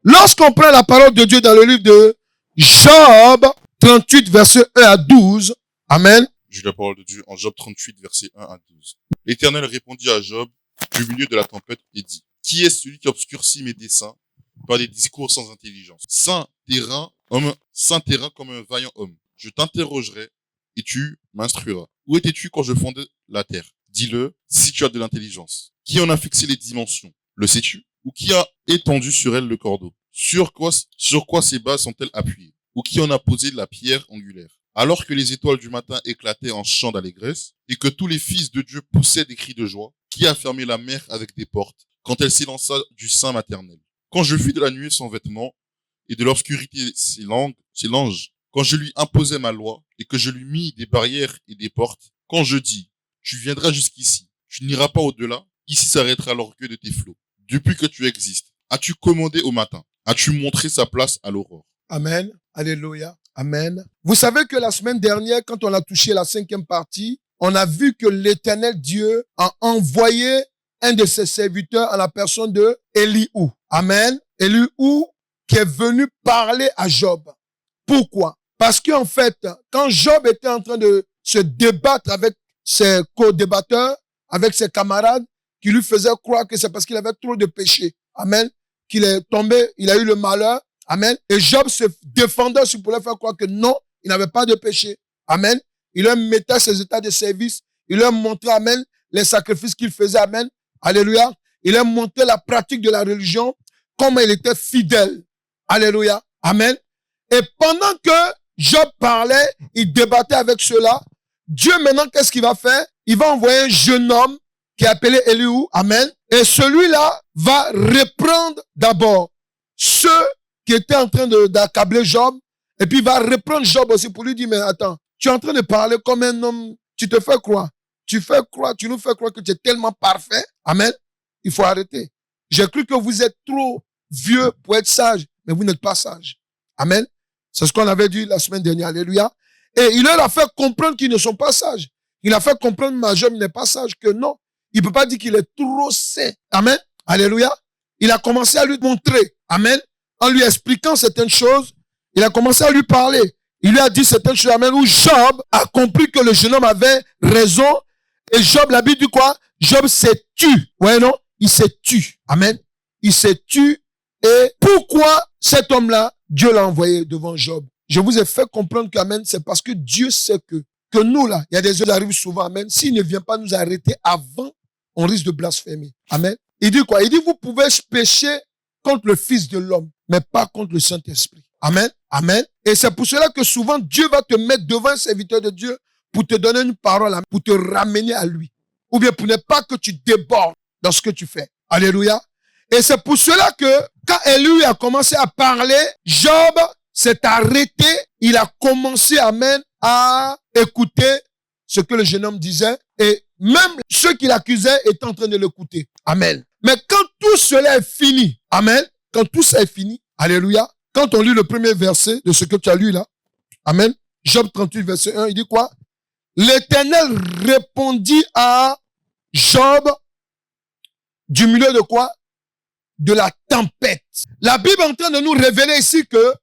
Lorsqu'on prend la parole de Dieu dans le livre de Job 38, versets 1 à 12, Amen. J'ai la parole de Dieu en Job 38, versets 1 à 12. L'Éternel répondit à Job du milieu de la tempête et dit, qui est celui qui obscurcit mes desseins par des discours sans intelligence? Saint terrain comme un vaillant homme. Je t'interrogerai et tu m'instruiras. Où étais-tu quand je fondais la terre? Dis-le, si tu as de l'intelligence. Qui en a fixé les dimensions? Le sais-tu? Ou qui a étendu sur elle le cordeau? Sur quoi ces bases sont-elles appuyées? Ou qui en a posé la pierre angulaire? Alors que les étoiles du matin éclataient en chants d'allégresse, et que tous les fils de Dieu poussaient des cris de joie, qui a fermé la mer avec des portes, quand elle s'élança du sein maternel? Quand je fus de la nuée sans vêtements, et de l'obscurité ses langes, quand je lui imposais ma loi, et que je lui mis des barrières et des portes, quand je dis, tu viendras jusqu'ici, tu n'iras pas au-delà, ici s'arrêtera l'orgueil de tes flots. Depuis que tu existes, as-tu commandé au matin? As-tu montré sa place à l'aurore? Amen. Alléluia. Amen. Vous savez que la semaine dernière, quand on a touché la 5e partie, on a vu que l'Éternel Dieu a envoyé un de ses serviteurs à la personne de Elihu. Amen. Elihu qui est venu parler à Job. Pourquoi? Parce qu'en fait, quand Job était en train de se débattre avec ses co-débatteurs, avec ses camarades, qui lui faisaient croire que c'est parce qu'il avait trop de péchés. Amen. Qu'il est tombé, il a eu le malheur. Amen. Et Job se défendait pour leur faire croire que non, il n'avait pas de péché. Amen. Il leur mettait ses états de service. Il leur montrait, amen, les sacrifices qu'il faisait. Amen. Alléluia. Il leur montrait la pratique de la religion, comment il était fidèle. Alléluia. Amen. Et pendant que Job parlait, il débattait avec ceux-là. Dieu, maintenant, qu'est-ce qu'il va faire? Il va envoyer un jeune homme qui est appelé Elihu. Amen. Et celui-là va reprendre d'abord ceux qui étaient en train d'accabler Job. Et puis il va reprendre Job aussi pour lui dire, mais attends, tu es en train de parler comme un homme, tu te fais croire. Tu nous fais croire que tu es tellement parfait. Amen. Il faut arrêter. J'ai cru que vous êtes trop vieux pour être sage, mais vous n'êtes pas sage. Amen. C'est ce qu'on avait dit la semaine dernière. Alléluia. Et il leur a fait comprendre qu'ils ne sont pas sages. Il a fait comprendre que Job n'est pas sage, que non. Il ne peut pas dire qu'il est trop saint. Amen. Alléluia. Il a commencé à lui montrer. Amen. En lui expliquant certaines choses, il a commencé à lui parler. Il lui a dit certaines choses. Amen. Où Job a compris que le jeune homme avait raison. Et Job, la Bible dit quoi? Job s'est tu. Ouais, non? Il s'est tu. Amen. Il s'est tu. Et pourquoi cet homme-là, Dieu l'a envoyé devant Job? Je vous ai fait comprendre qu'Amen, c'est parce que Dieu sait que nous, là, il y a des choses qui arrivent souvent, Amen. S'il ne vient pas nous arrêter avant, on risque de blasphémer. Amen. Il dit quoi? Il dit, vous pouvez pécher contre le Fils de l'homme, mais pas contre le Saint-Esprit. Amen. Amen. Et c'est pour cela que souvent, Dieu va te mettre devant un serviteur de Dieu pour te donner une parole, pour te ramener à lui. Ou bien pour ne pas que tu débordes dans ce que tu fais. Alléluia. Et c'est pour cela que quand Élie a commencé à parler, Job s'est arrêté. Il a commencé, amen, à écouter ce que le jeune homme disait. Et même ceux qui l'accusaient étaient en train de l'écouter. Amen. Mais quand tout cela est fini, amen, quand tout ça est fini, alléluia, quand on lit le premier verset de ce que tu as lu là, amen, Job 38, verset 1, il dit quoi? L'Éternel répondit à Job du milieu de quoi? De la tempête. La Bible est en train de nous révéler ici que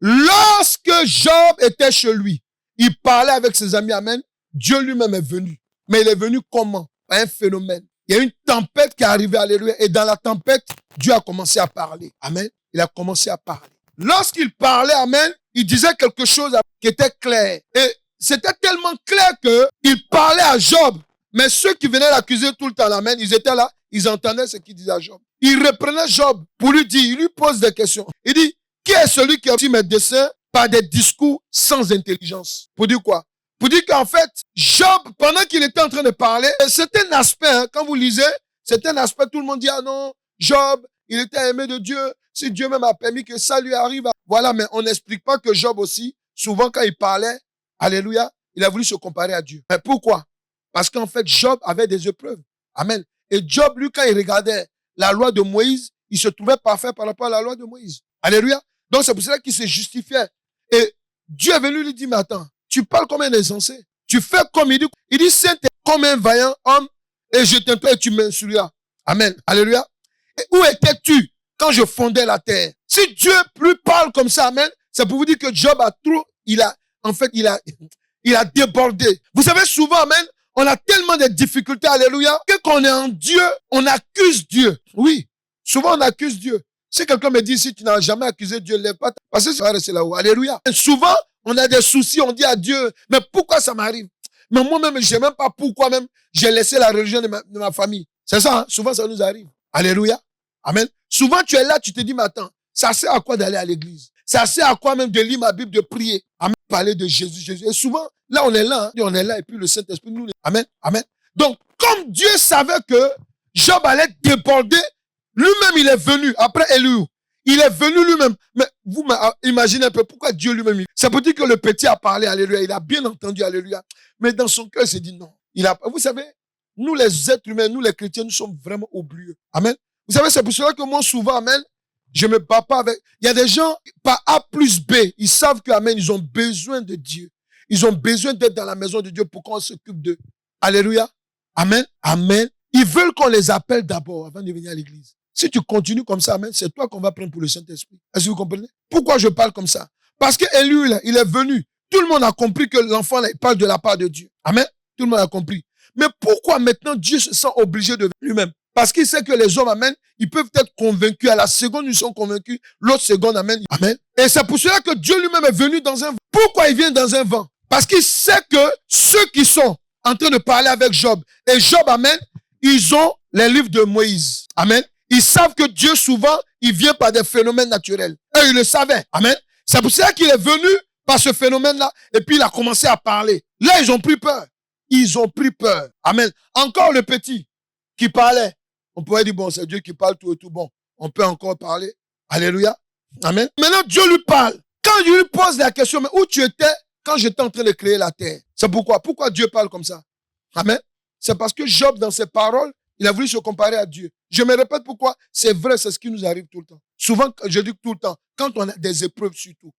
lorsque Job était chez lui, il parlait avec ses amis, amen, Dieu lui-même est venu. Mais il est venu comment? Par un phénomène. Il y a une tempête qui est arrivée, alléluia, et dans la tempête, Dieu a commencé à parler. Amen. Il a commencé à parler. Lorsqu'il parlait, amen, il disait quelque chose qui était clair. Et c'était tellement clair qu'il parlait à Job. Mais ceux qui venaient l'accuser tout le temps, amen, ils étaient là, ils entendaient ce qu'il disait à Job. Il reprenait Job pour lui dire, il lui pose des questions. Il dit, qui est celui qui a obtenu mes desseins par des discours sans intelligence? Pour dire quoi? Pour dire qu'en fait, Job, pendant qu'il était en train de parler, c'est un aspect, hein, quand vous lisez, c'est un aspect, tout le monde dit, ah non, Job, il était aimé de Dieu, si Dieu même a permis que ça lui arrive. Voilà, mais on n'explique pas que Job aussi, souvent quand il parlait, alléluia, il a voulu se comparer à Dieu. Mais pourquoi? Parce qu'en fait, Job avait des épreuves. Amen. Et Job, lui, quand il regardait la loi de Moïse, il se trouvait parfait par rapport à la loi de Moïse. Alléluia. Donc c'est pour cela qu'il se justifiait. Et Dieu est venu lui dire, mais attends, tu parles comme un insensé. Tu fais comme il dit. Il dit, c'est comme un vaillant homme et je t'interpelle et tu m'insulteras. Amen. Alléluia. Et où étais-tu quand je fondais la terre. Si Dieu lui parle comme ça, amen, c'est pour vous dire que Job a trop, il a débordé. Vous savez, souvent, amen, on a tellement de difficultés, alléluia, que quand on est en Dieu, on accuse Dieu. Oui, souvent on accuse Dieu. Si quelqu'un me dit, si tu n'as jamais accusé Dieu, lève pas, parce que ça va rester là-haut. Alléluia. Et souvent, on a des soucis, on dit à Dieu, mais pourquoi ça m'arrive? Mais moi-même, je sais même pas pourquoi même j'ai laissé la religion de ma famille. C'est ça, hein? Souvent ça nous arrive. Alléluia. Amen. Souvent tu es là, tu te dis, mais attends, ça sert à quoi d'aller à l'église? Ça sert à quoi même de lire ma Bible, de prier? Amen. Parler de Jésus, Jésus. Et souvent, là on est là, hein? On est là, et puis le Saint-Esprit nous. Amen. Amen. Donc, comme Dieu savait que Job allait déborder, lui-même il est venu, après Elihu. Il est venu lui-même. Mais vous imaginez un peu pourquoi Dieu lui-même. C'est pour dire que le petit a parlé, alléluia. Il a bien entendu, alléluia. Mais dans son cœur, il s'est dit non. Vous savez, nous les êtres humains, nous les chrétiens, nous sommes vraiment oublieux. Amen. Vous savez, c'est pour cela que moi, souvent, amen, je me bats pas avec. Il y a des gens, par A plus B, ils savent que, amen, ils ont besoin de Dieu. Ils ont besoin d'être dans la maison de Dieu pour qu'on s'occupe d'eux. Alléluia. Amen. Amen. Ils veulent qu'on les appelle d'abord avant de venir à l'église. Si tu continues comme ça, amen, c'est toi qu'on va prendre pour le Saint-Esprit. Est-ce que vous comprenez? Pourquoi je parle comme ça? Parce que Élie, il est venu. Tout le monde a compris que l'enfant, il parle de la part de Dieu. Amen. Tout le monde a compris. Mais pourquoi maintenant Dieu se sent obligé de lui-même? Parce qu'il sait que les hommes, amen, ils peuvent être convaincus. À la seconde, ils sont convaincus. L'autre seconde, amen. Amen. Et c'est pour cela que Dieu lui-même est venu dans un vent. Pourquoi il vient dans un vent? Parce qu'il sait que ceux qui sont en train de parler avec Job, et Job, amen, ils ont les livres de Moïse. Amen. Ils savent que Dieu, souvent, il vient par des phénomènes naturels. Et ils le savaient. Amen. C'est pour ça qu'il est venu par ce phénomène-là. Et puis, il a commencé à parler. Là, ils ont pris peur. Ils ont pris peur. Amen. Encore le petit qui parlait. On pourrait dire, bon, c'est Dieu qui parle tout et tout. Bon, on peut encore parler. Alléluia. Amen. Maintenant, Dieu lui parle. Quand il lui pose la question, mais où tu étais quand j'étais en train de créer la terre? C'est pourquoi? Pourquoi Dieu parle comme ça? Amen. C'est parce que Job, dans ses paroles, il a voulu se comparer à Dieu. Je me répète pourquoi. C'est vrai, c'est ce qui nous arrive tout le temps. Souvent, je dis tout le temps, quand on a des épreuves surtout,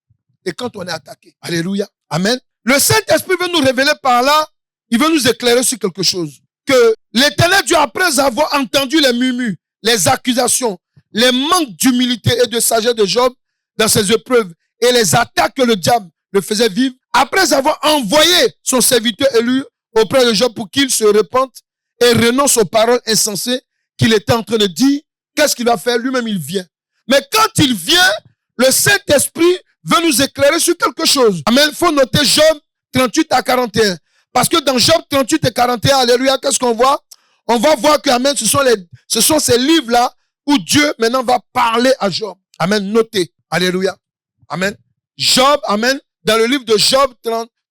et quand on est attaqué. Alléluia. Amen. Le Saint-Esprit veut nous révéler par là, il veut nous éclairer sur quelque chose. Que l'Éternel Dieu, après avoir entendu les murmures, les accusations, les manques d'humilité et de sagesse de Job dans ses épreuves et les attaques que le diable le faisait vivre, après avoir envoyé son serviteur élu auprès de Job pour qu'il se repente et renonce aux paroles insensées qu'il était en train de dire, qu'est-ce qu'il va faire? Lui-même, il vient. Mais quand il vient, le Saint-Esprit veut nous éclairer sur quelque chose. Amen. Il faut noter Job 38 à 41. Parce que dans Job 38 et 41, alléluia, qu'est-ce qu'on voit? On va voir que, amen, ce sont ces livres-là où Dieu, maintenant, va parler à Job. Amen. Notez. Alléluia. Amen. Job, amen, dans le livre de Job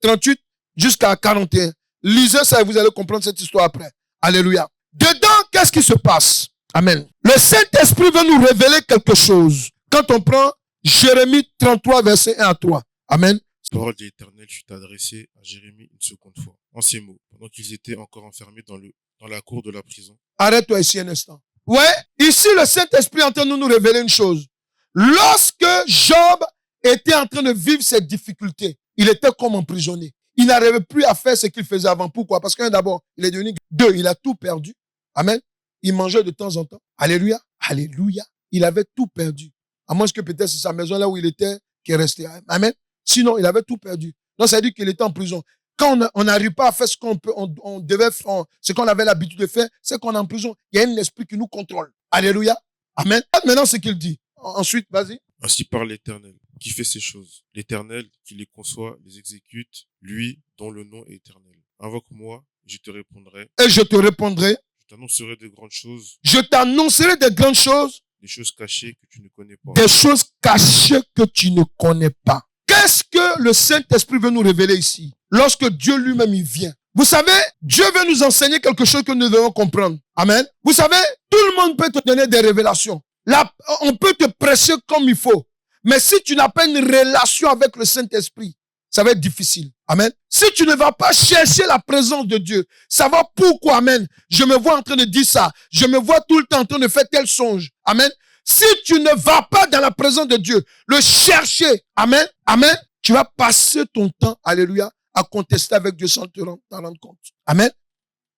38 jusqu'à 41. Lisez ça et vous allez comprendre cette histoire après. Alléluia. Dedans, qu'est-ce qui se passe? Amen. Le Saint-Esprit veut nous révéler quelque chose. Quand on prend Jérémie 33, verset 1 à 3. Amen. La parole de l'Éternel fut adressée à Jérémie une seconde fois, en ces mots, pendant qu'ils étaient encore enfermés dans la cour de la prison. Arrête-toi ici un instant. Ouais, ici le Saint-Esprit est en train de nous révéler une chose. Lorsque Job était en train de vivre ses difficultés, il était comme emprisonné. Il n'arrivait plus à faire ce qu'il faisait avant. Pourquoi? Parce que d'abord, il est devenu deux, il a tout perdu. Amen. Il mangeait de temps en temps. Alléluia. Alléluia. Il avait tout perdu. À moins que peut-être c'est sa maison là où il était qui est resté. Amen. Sinon, il avait tout perdu. Donc, ça veut dire qu'il était en prison. Quand on n'arrive pas à faire ce on devait faire, ce qu'on avait l'habitude de faire, c'est qu'on est en prison. Il y a un esprit qui nous contrôle. Alléluia. Amen. Maintenant, ce qu'il dit. Ensuite, vas-y. Ainsi parle l'Éternel, qui fait ces choses. L'Éternel, qui les conçoit, les exécute, lui, dont le nom est éternel. Invoque-moi, je te répondrai. Et je te répondrai. Je t'annoncerai de grandes choses. Je t'annoncerai de grandes choses. Des choses cachées que tu ne connais pas. Des choses cachées que tu ne connais pas. Qu'est-ce que le Saint-Esprit veut nous révéler ici? Lorsque Dieu lui-même il vient. Vous savez, Dieu veut nous enseigner quelque chose que nous devons comprendre. Amen. Vous savez, tout le monde peut te donner des révélations. Là, on peut te prêcher comme il faut. Mais si tu n'as pas une relation avec le Saint-Esprit, ça va être difficile. Amen. Si tu ne vas pas chercher la présence de Dieu, savoir pourquoi, amen, je me vois en train de dire ça, je me vois tout le temps en train de faire tel songe. Amen. Si tu ne vas pas dans la présence de Dieu, le chercher, amen, amen, tu vas passer ton temps, alléluia, à contester avec Dieu sans t'en rendre compte. Amen.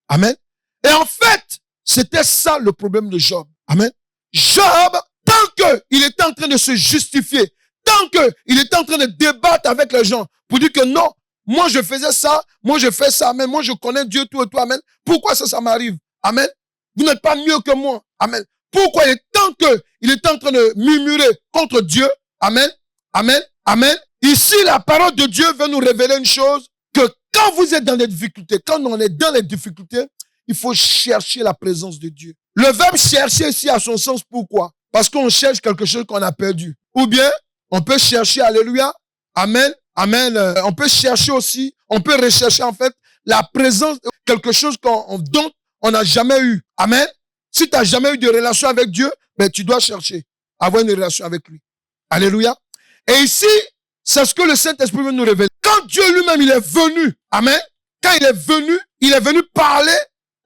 Amen. Et en fait, c'était ça le problème de Job. Amen. Job, Tant qu'il était en train de se justifier, tant qu'il était en train de débattre avec les gens pour dire que non, moi je faisais ça, moi je fais ça, amen, moi je connais Dieu tout et tout, amen. Pourquoi ça m'arrive? Amen. Vous n'êtes pas mieux que moi, amen. Pourquoi tant qu'il était en train de murmurer contre Dieu, amen, amen, amen. Ici, la parole de Dieu veut nous révéler une chose, que quand vous êtes dans des difficultés, quand on est dans les difficultés, il faut chercher la présence de Dieu. Le verbe chercher ici a son sens, pourquoi? Parce qu'on cherche quelque chose qu'on a perdu. Ou bien, on peut chercher, alléluia, amen, amen, on peut chercher aussi, on peut rechercher en fait la présence, quelque chose dont on n'a jamais eu. Amen. Si tu n'as jamais eu de relation avec Dieu, ben tu dois chercher, avoir une relation avec lui. Alléluia. Et ici, c'est ce que le Saint-Esprit veut nous révéler. Quand Dieu lui-même, il est venu, amen, quand il est venu parler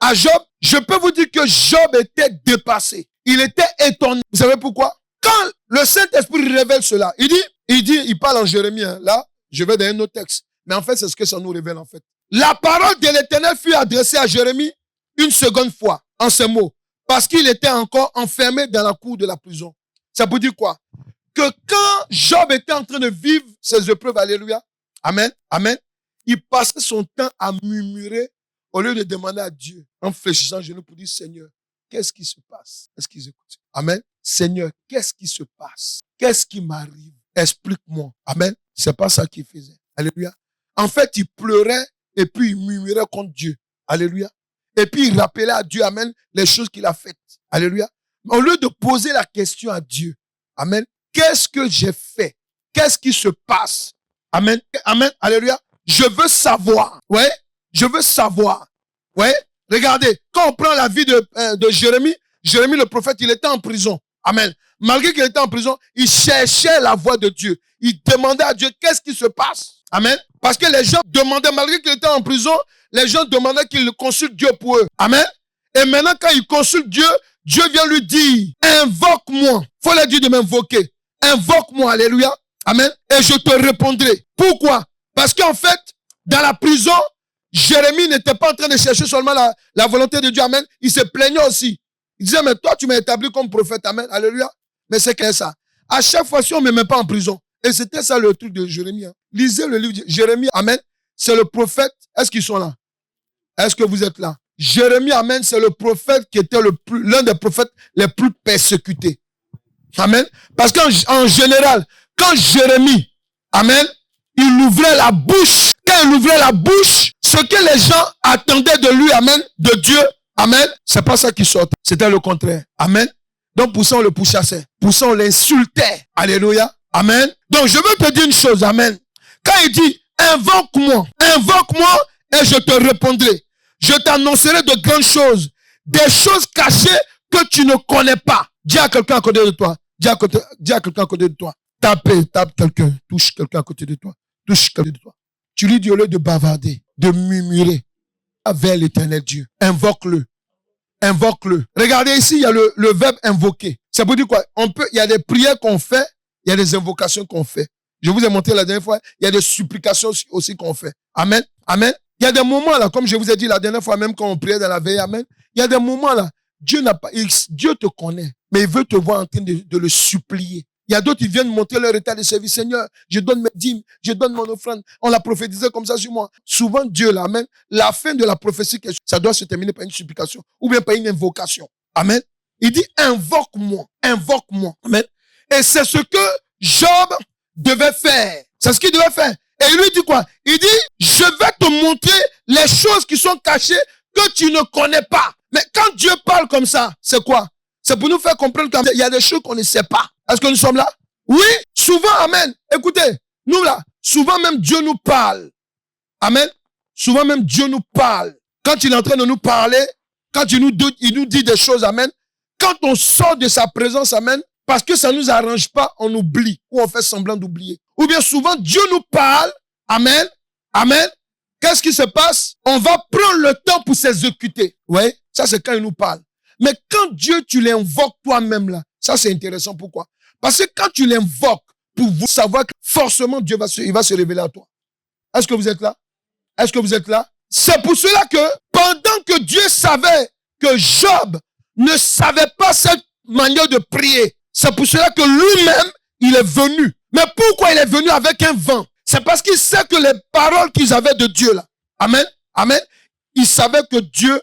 à Job, je peux vous dire que Job était dépassé. Il était étonné. Vous savez pourquoi? Quand le Saint-Esprit révèle cela, il parle en Jérémie, hein. Là, je vais dans un autre texte. Mais en fait, c'est ce que ça nous révèle, en fait. La parole de l'Éternel fut adressée à Jérémie une seconde fois, en ces mots. Parce qu'il était encore enfermé dans la cour de la prison. Ça veut dire quoi? Que quand Job était en train de vivre ses épreuves, alléluia, amen, amen, il passait son temps à murmurer au lieu de demander à Dieu, en fléchissant les genoux pour dire, Seigneur, qu'est-ce qui se passe? Est-ce qu'ils écoutent? Amen. Seigneur, qu'est-ce qui se passe? Qu'est-ce qui m'arrive? Explique-moi. Amen. C'est pas ça qu'il faisait. Alléluia. En fait, il pleurait et puis il murmurait contre Dieu. Alléluia. Et puis il rappelait à Dieu, amen, les choses qu'il a faites. Alléluia. Au lieu de poser la question à Dieu, amen, qu'est-ce que j'ai fait? Qu'est-ce qui se passe? Amen. Amen. Alléluia. Je veux savoir. Ouais. Je veux savoir. Ouais. Regardez, quand on prend la vie de Jérémie, Jérémie le prophète, il était en prison. Amen. Malgré qu'il était en prison, il cherchait la voix de Dieu. Il demandait à Dieu, qu'est-ce qui se passe? Amen. Parce que les gens demandaient, malgré qu'il était en prison, les gens demandaient qu'il consulte Dieu pour eux. Amen. Et maintenant, quand il consulte Dieu, Dieu vient lui dire, invoque-moi. Faut leur dire de m'invoquer. Invoque-moi, alléluia. Amen. Et je te répondrai. Pourquoi? Parce qu'en fait, dans la prison, Jérémie n'était pas en train de chercher seulement la volonté de Dieu. Amen. Il se plaignait aussi. Il disait, mais toi, tu m'as établi comme prophète. Amen. Alléluia. Mais c'est que ça. À chaque fois, si on ne me met pas en prison. Et c'était ça le truc de Jérémie. Hein. Lisez le livre de Jérémie. Amen. C'est le prophète. Est-ce qu'ils sont là? Est-ce que vous êtes là? Jérémie, amen, c'est le prophète qui était l'un des prophètes les plus persécutés. Amen. Parce qu'en général, quand Jérémie, amen, il ouvrait la bouche. Quand il ouvrait la bouche, ce que les gens attendaient de lui, amen, de Dieu, amen, c'est pas ça qui sortait. C'était le contraire. Amen. Donc pour ça, on le pourchassait. Pour ça, on l'insultait. Alléluia. Amen. Donc je veux te dire une chose, amen. Quand il dit, invoque-moi et je te répondrai. Je t'annoncerai de grandes choses, des choses cachées que tu ne connais pas. Dis à quelqu'un à côté de toi. Dis à quelqu'un à côté de toi. Tape quelqu'un. Touche quelqu'un à côté de toi. Touche quelqu'un de toi. Tu lui dis au lieu de bavarder, de murmurer vers l'éternel Dieu. Invoque-le. Invoque-le. Regardez ici, il y a le verbe invoquer. Ça veut dire quoi? Il y a des prières qu'on fait, il y a des invocations qu'on fait. Je vous ai montré la dernière fois, il y a des supplications aussi qu'on fait. Amen. Amen. Il y a des moments là, comme je vous ai dit la dernière fois, même quand on priait dans la veille, amen. Il y a des moments là, Dieu te connaît, mais il veut te voir en train de le supplier. Il y a d'autres qui viennent montrer leur état de service. Seigneur, je donne mes dîmes, je donne mon offrande. On l'a prophétisé comme ça sur moi. Souvent, Dieu là, amen. La fin de la prophétie, ça doit se terminer par une supplication ou bien par une invocation. Amen. Il dit, invoque-moi, invoque-moi. Amen. Et c'est ce que Job devait faire. C'est ce qu'il devait faire. Et il lui dit quoi? Il dit, je vais te montrer les choses qui sont cachées que tu ne connais pas. Mais quand Dieu parle comme ça, c'est quoi? C'est pour nous faire comprendre qu'il y a des choses qu'on ne sait pas. Est-ce que nous sommes là? Oui, souvent, amen. Écoutez, nous là, souvent même Dieu nous parle. Amen. Souvent même Dieu nous parle. Quand il est en train de nous parler, quand il nous dit des choses, amen. Quand on sort de sa présence, amen, parce que ça ne nous arrange pas, on oublie ou on fait semblant d'oublier. Ou bien souvent, Dieu nous parle. Amen. Amen. Qu'est-ce qui se passe? On va prendre le temps pour s'exécuter. Oui, ça c'est quand il nous parle. Mais quand Dieu, tu l'invoques toi-même là, ça c'est intéressant. Pourquoi? Parce que quand tu l'invoques, pour vous savoir que forcément Dieu il va se révéler à toi. Est-ce que vous êtes là? Est-ce que vous êtes là? C'est pour cela que pendant que Dieu savait que Job ne savait pas cette manière de prier, C'est pour cela que lui-même, il est venu. Mais pourquoi il est venu avec un vent? C'est parce qu'il sait que les paroles qu'ils avaient de Dieu là. Amen. Amen. Il savait que Dieu,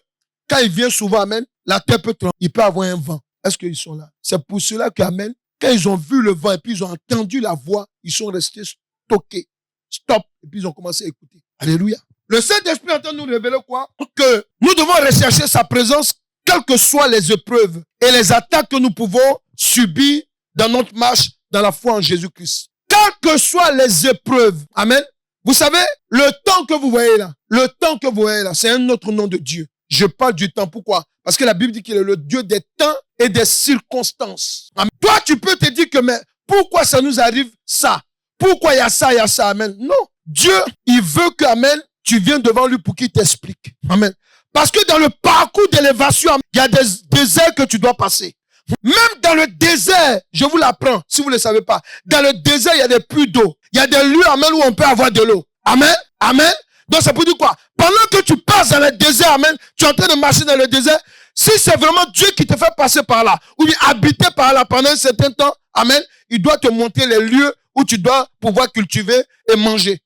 quand il vient souvent, amen, la terre peut trembler. Il peut avoir un vent. Est-ce qu'ils sont là? C'est pour cela que, amen, quand ils ont vu le vent et puis ils ont entendu la voix, ils sont restés stockés. Stop. Et puis ils ont commencé à écouter. Alléluia. Le Saint-Esprit est en train de nous révéler quoi? Que nous devons rechercher sa présence, quelles que soient les épreuves et les attaques que nous pouvons subir dans notre marche dans la foi en Jésus-Christ. Quelles que soient les épreuves. Amen. Vous savez, le temps que vous voyez là, c'est un autre nom de Dieu. Je parle du temps. Pourquoi? Parce que la Bible dit qu'il est le Dieu des temps et des circonstances. Amen. Toi, tu peux te dire que, mais pourquoi ça nous arrive ça? Pourquoi il y a ça, amen? Non. Dieu, il veut que, amen, tu viennes devant lui pour qu'il t'explique. Amen. Parce que dans le parcours d'élévation, il y a des déserts que tu dois passer. Même dans le désert, je vous l'apprends, si vous ne le savez pas, dans le désert, il y a des puits d'eau. Il y a des lieux, amen, où on peut avoir de l'eau. Amen. Amen. Donc, ça peut dire quoi? Pendant que tu passes dans le désert, amen, tu es en train de marcher dans le désert, si c'est vraiment Dieu qui te fait passer par là, ou bien habiter par là pendant un certain temps, amen, il doit te montrer les lieux où tu dois pouvoir cultiver et manger.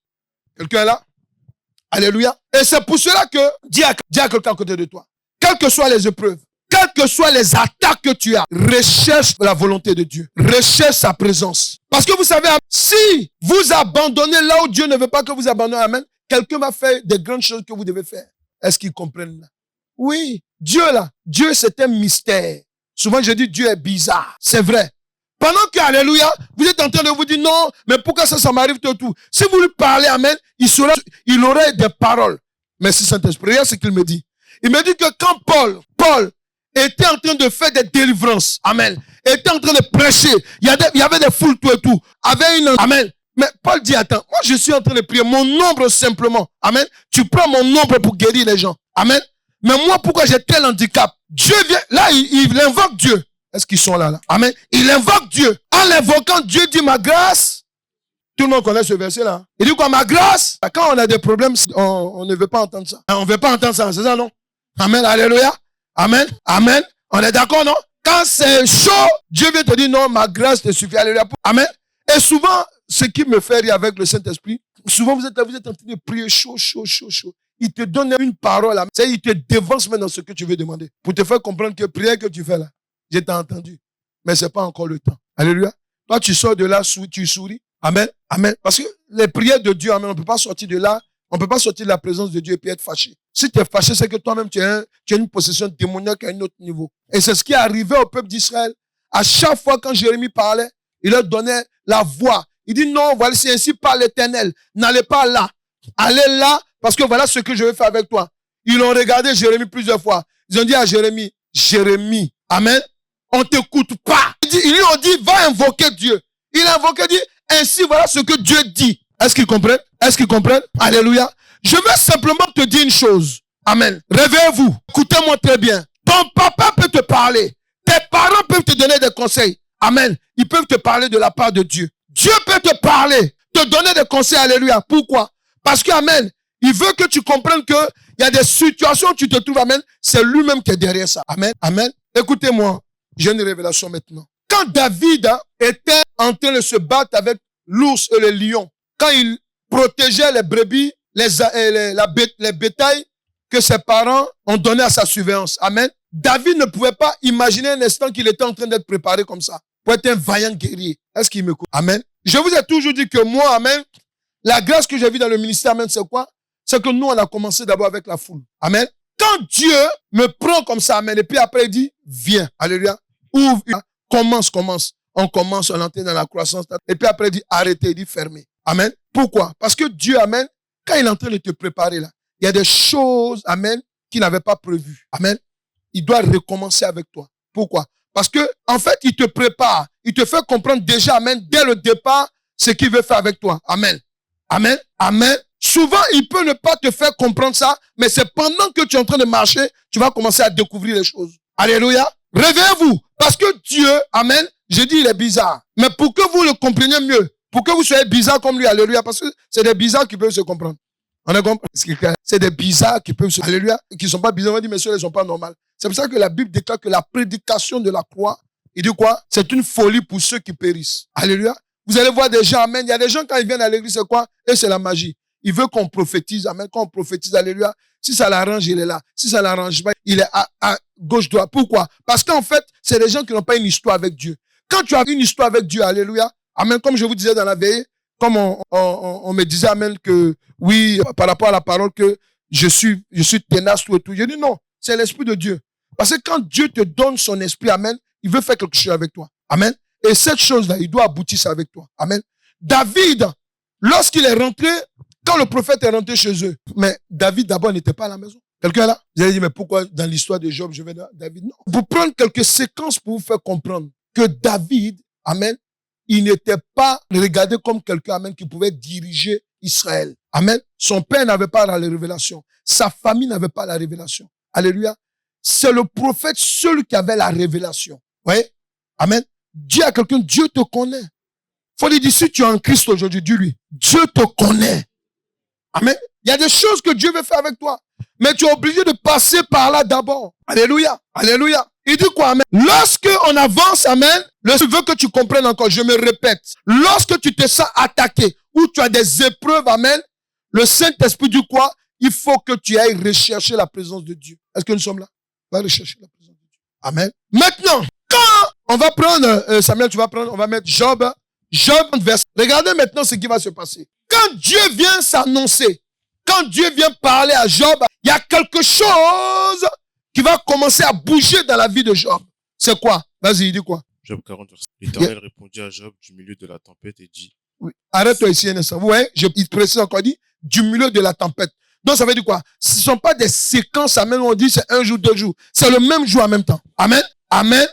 Quelqu'un est là? Alléluia. Et c'est pour cela que, dis à quelqu'un à côté de toi, quelles que soient les épreuves, quelles que soient les attaques que tu as, recherche la volonté de Dieu. Recherche sa présence. Parce que vous savez, si vous abandonnez là où Dieu ne veut pas que vous abandonnez, amen, quelqu'un va faire des grandes choses que vous devez faire. Est-ce qu'ils comprennent là? Oui. Dieu là, Dieu c'est un mystère. Souvent je dis Dieu est bizarre. C'est vrai. Pendant que, alléluia, vous êtes en train de vous dire non, mais pourquoi ça m'arrive tout? Si vous lui parlez, amen, il aurait des paroles. Merci Saint-Esprit. Regarde ce qu'il me dit. Il me dit que quand Paul était en train de faire des délivrances, amen, était en train de prêcher, il y avait des foules tout et tout, avait une, amen. Mais Paul dit, attends, moi je suis en train de prier, mon nombre simplement, amen, tu prends mon nombre pour guérir les gens, amen. Mais moi, pourquoi j'ai tel handicap? Dieu vient, là, il invoque Dieu. Est-ce qu'ils sont là? Amen. Il invoque Dieu. En l'invoquant, Dieu dit ma grâce. Tout le monde connaît ce verset-là. Il dit quoi? Ma grâce. Quand on a des problèmes, on ne veut pas entendre ça. On ne veut pas entendre ça, c'est ça, non? Amen. Alléluia. Amen. Amen. On est d'accord, non? Quand c'est chaud, Dieu vient te dire non, ma grâce te suffit. Alléluia. Amen. Et souvent, ce qui me fait rire avec le Saint-Esprit, souvent vous êtes en train de prier chaud. Il te donne une parole. C'est-à-dire, il te dévance même dans ce que tu veux demander. Pour te faire comprendre que prière que tu fais là, je t'ai entendu. Mais c'est pas encore le temps. Alléluia. Toi, tu sors de là, tu souris. Amen. Amen. Parce que les prières de Dieu, amen, on ne peut pas sortir de là. On ne peut pas sortir de la présence de Dieu et puis être fâché. Si tu es fâché, c'est que toi-même, tu as une possession démoniaque à un autre niveau. Et c'est ce qui est arrivé au peuple d'Israël. À chaque fois, quand Jérémie parlait, il leur donnait la voix. Il dit non, voilà, c'est ainsi par l'Éternel. N'allez pas là. Allez là, parce que voilà ce que je vais faire avec toi. Ils ont regardé Jérémie plusieurs fois. Ils ont dit à Jérémie, amen, on ne t'écoute pas. Ils lui ont dit, va invoquer Dieu. Il a invoqué, dit, ainsi voilà ce que Dieu dit. Est-ce qu'ils comprennent? Est-ce qu'ils comprennent? Alléluia. Je veux simplement te dire une chose. Amen. Réveillez-vous. Écoutez-moi très bien. Ton papa peut te parler. Tes parents peuvent te donner des conseils. Amen. Ils peuvent te parler de la part de Dieu. Dieu peut te parler, te donner des conseils. Alléluia. Pourquoi? Parce que, amen, il veut que tu comprennes que il y a des situations où tu te trouves, amen, c'est lui-même qui est derrière ça. Amen. Amen. Écoutez-moi, j'ai une révélation maintenant. Quand David était en train de se battre avec l'ours et le lion, quand il protégeait les brebis, les bétails que ses parents ont donné à sa surveillance. Amen. David ne pouvait pas imaginer un instant qu'il était en train d'être préparé comme ça pour être un vaillant guerrier. Est-ce qu'il m'écoute? Amen. Je vous ai toujours dit que moi, amen, la grâce que j'ai vue dans le ministère, amen, c'est quoi? C'est que nous, on a commencé d'abord avec la foule. Amen. Quand Dieu me prend comme ça, amen, et puis après il dit, viens, alléluia, ouvre, commence. On commence, on entre dans la croissance. Et puis après il dit, arrêtez, il dit, fermez. Amen. Pourquoi? Parce que Dieu, amen, quand il est en train de te préparer là, il y a des choses, amen, qu'il n'avait pas prévues. Amen. Il doit recommencer avec toi. Pourquoi? Parce que, en fait, il te prépare. Il te fait comprendre déjà, amen, dès le départ, ce qu'il veut faire avec toi. Amen. Amen. Amen. Souvent, il peut ne pas te faire comprendre ça, mais c'est pendant que tu es en train de marcher, tu vas commencer à découvrir les choses. Alléluia. Réveillez-vous. Parce que Dieu, amen, j'ai dit il est bizarre. Mais pour que vous le compreniez mieux, pour que vous soyez bizarre comme lui, alléluia, parce que c'est des bizarres qui peuvent se comprendre. On a compris? C'est des bizarres qui peuvent se... Alléluia. Qui ne sont pas bizarres. On va dire, messieurs, ils ne sont pas normaux. C'est pour ça que la Bible déclare que la prédication de la croix Il dit quoi? C'est une folie pour ceux qui périssent. Alléluia. Vous allez voir des gens, amen. Il y a des gens, quand ils viennent à l'église, c'est quoi? Et c'est la magie. Il veut qu'on prophétise, amen. Quand on prophétise, alléluia. Si ça l'arrange, il est là. Si ça l'arrange pas, il est à gauche, droite. Pourquoi? Parce qu'en fait, c'est des gens qui n'ont pas une histoire avec Dieu. Quand tu as une histoire avec Dieu, alléluia. Amen. Comme je vous disais dans la veillée, comme on me disait, amen, que oui, par rapport à la parole, que je suis tenace, tout et tout. Je dis non, c'est l'Esprit de Dieu. Parce que quand Dieu te donne son esprit, amen, il veut faire quelque chose avec toi. Amen. Et cette chose-là, il doit aboutir ça avec toi. Amen. David, lorsqu'il est rentré, quand le prophète est rentré chez eux, mais David d'abord n'était pas à la maison. Quelqu'un est là? Vous allez dire, mais pourquoi dans l'histoire de Job, je vais dans David? Non. Pour prendre quelques séquences pour vous faire comprendre que David, amen, il n'était pas regardé comme quelqu'un, amen, qui pouvait diriger Israël. Amen. Son père n'avait pas la révélation. Sa famille n'avait pas la révélation. Alléluia. C'est le prophète seul qui avait la révélation. Vous voyez? Amen. Dis à quelqu'un, Dieu te connaît. Faut lui dire, si tu es en Christ aujourd'hui, dis-lui, Dieu te connaît. Amen. Il y a des choses que Dieu veut faire avec toi. Mais tu es obligé de passer par là d'abord. Alléluia. Alléluia. Il dit quoi, amen? Lorsque on avance, amen, je veux que tu comprennes encore, je me répète. Lorsque tu te sens attaqué, ou tu as des épreuves, amen, le Saint-Esprit dit quoi? Il faut que tu ailles rechercher la présence de Dieu. Est-ce que nous sommes là? Va rechercher la présence de Dieu. Amen. Maintenant, quand on va prendre, Samuel, on va mettre Job, verset. Regardez maintenant ce qui va se passer. Quand Dieu vient s'annoncer, quand Dieu vient parler à Job, il y a quelque chose qui va commencer à bouger dans la vie de Job. C'est quoi? Vas-y, il dit quoi? Job 40, verset. L'Éternel répondit à Job du milieu de la tempête et dit. Oui. Arrête-toi ici, un instant. Vous voyez, il précise encore, dit, du milieu de la tempête. Donc, ça veut dire quoi? Ce ne sont pas des séquences, amen, où on dit c'est un jour, 2 jours. C'est le même jour en même temps. Amen. Amen.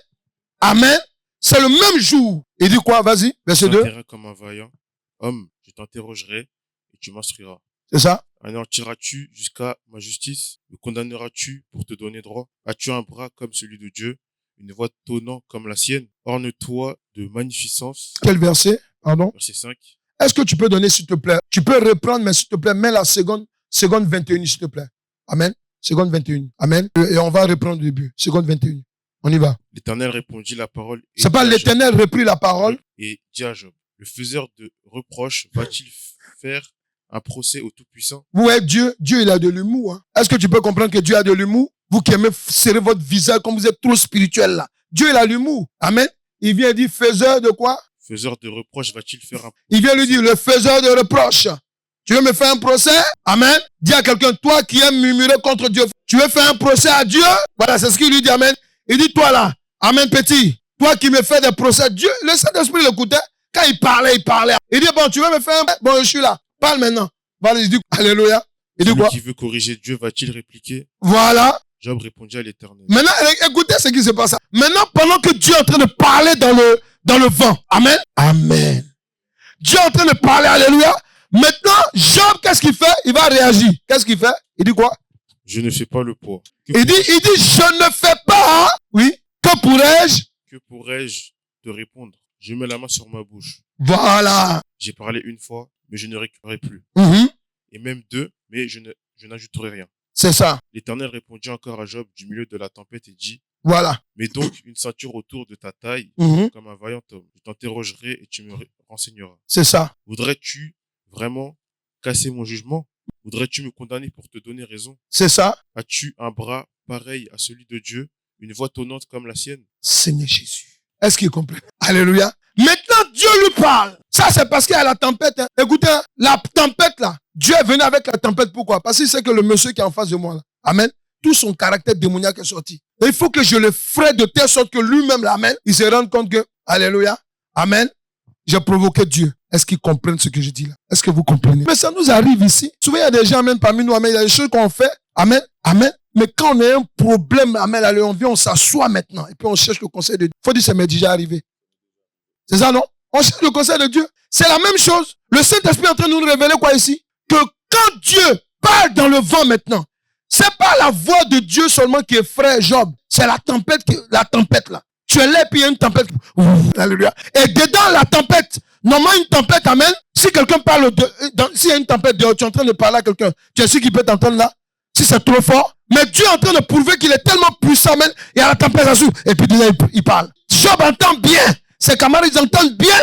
Amen. C'est le même jour. Il dit quoi? Vas-y, verset 2. Comme un vaillant homme, je t'interrogerai et tu m'instruiras. C'est ça? Anéantiras-tu jusqu'à ma justice? Me condamneras-tu pour te donner droit? As-tu un bras comme celui de Dieu? Une voix tonnant comme la sienne? Orne-toi de magnificence. Quel verset? Pardon? Verset 5. Est-ce que tu peux donner, s'il te plaît? Tu peux reprendre, mais s'il te plaît, mets la seconde 21, s'il te plaît. Amen. Seconde 21. Amen. Et on va reprendre le début. Seconde 21. On y va. L'Éternel répondit la parole. C'est pas l'Éternel reprit la parole. Et dit à Job, le faiseur de reproches va-t-il faire un procès au Tout-Puissant? Vous voyez, Dieu, il a de l'humour. Hein. Est-ce que tu peux comprendre que Dieu a de l'humour? Vous qui aimez serrer votre visage comme vous êtes trop spirituel là. Dieu, il a l'humour. Amen. Il vient dire, faiseur de quoi? Faiseur de reproches va-t-il faire un procès? Il vient lui dire, le faiseur de reproches. Tu veux me faire un procès? Amen. Dis à quelqu'un, toi qui aimes murmurer contre Dieu, tu veux faire un procès à Dieu? Voilà, c'est ce qu'il lui dit, amen. Il dit, toi là, amen petit, toi qui me fais des procès, Dieu, le Saint-Esprit l'écoutait. Quand il parlait. Il dit, bon, tu veux me faire un... Bon, je suis là. Parle maintenant. Voilà, il dit, alléluia. Il dit quoi? Celui qui veut corriger Dieu va-t-il répliquer? Voilà. Job répondit à l'Éternel. Maintenant, écoutez ce qui se passe. Maintenant, pendant que Dieu est en train de parler dans le vent. Amen. Amen. Dieu est en train de parler, alléluia. Maintenant, Job, qu'est-ce qu'il fait? Il va réagir. Qu'est-ce qu'il fait? Il dit quoi? Je ne fais pas le poids. Il dit, je ne fais pas. Oui. Que pourrais-je? Que pourrais-je te répondre? Je mets la main sur ma bouche. Voilà. J'ai parlé une fois, mais je ne récupérerai plus. Et même 2, mais je n'ajouterai rien. C'est ça. L'Éternel répondit encore à Job du milieu de la tempête et dit, voilà. Mets donc une ceinture autour de ta taille, comme un vaillant homme. Je t'interrogerai et tu me renseigneras. C'est ça. Voudrais-tu vraiment casser mon jugement? Voudrais-tu me condamner pour te donner raison? C'est ça. As-tu un bras pareil à celui de Dieu, une voix tonnante comme la sienne? Seigneur Jésus. Est-ce qu'il comprend? Alléluia. Maintenant, Dieu lui parle. Ça, c'est parce qu'il y a la tempête. Hein. Écoutez, la tempête là, Dieu est venu avec la tempête. Pourquoi? Parce qu'il sait que le monsieur qui est en face de moi là, amen, tout son caractère démoniaque est sorti. Et il faut que je le ferai de telle sorte que lui-même, amen, il se rende compte que, alléluia, amen, j'ai provoqué Dieu. Est-ce qu'ils comprennent ce que je dis là? Est-ce que vous comprenez? Mais ça nous arrive ici. Souvent, il y a des gens, amen, parmi nous, amen, il y a des choses qu'on fait, amen, amen. Mais quand on a un problème, amen, allez, on vient, on s'assoit maintenant. Et puis on cherche le conseil de Dieu. Il faut dire, ça m'est déjà arrivé. C'est ça, non? On cherche le conseil de Dieu. C'est la même chose. Le Saint-Esprit est en train de nous révéler quoi ici? Que quand Dieu parle dans le vent maintenant, c'est pas la voix de Dieu seulement qui effraie Job. C'est la tempête là. Tu es là et puis il y a une tempête. Alléluia. Et dedans la tempête, normalement une tempête, amen. Si quelqu'un parle s'il y a une tempête dehors, tu es en train de parler à quelqu'un, tu es sûr qu'il peut t'entendre là? Si c'est trop fort. Mais Dieu est en train de prouver qu'il est tellement puissant, amen. Il y a la tempête là-dessous. Et puis déjà, il parle. Job Job entend bien. Ses camarades, ils entendent bien.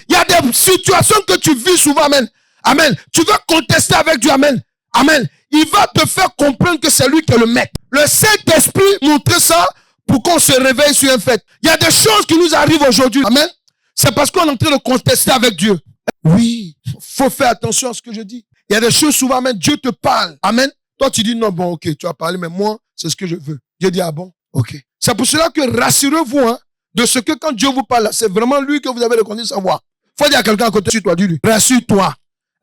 Il y a des situations que tu vis souvent. Amen. Amen. Tu veux contester avec Dieu. Amen. Amen. Il va te faire comprendre que c'est lui qui est le maître. Le Saint-Esprit montre ça pour qu'on se réveille sur un fait. Il y a des choses qui nous arrivent aujourd'hui. Amen. C'est parce qu'on est en train de contester avec Dieu. Oui, faut faire attention à ce que je dis. Il y a des choses souvent, amen, Dieu te parle. Amen. Toi, tu dis non, bon, ok, tu as parlé, mais moi, c'est ce que je veux. Dieu dit, ah bon, ok. C'est pour cela que rassurez-vous, hein, de ce que quand Dieu vous parle, c'est vraiment lui que vous avez reconnu sa voix. Faut dire à quelqu'un à côté de toi, dis-lui, rassure-toi.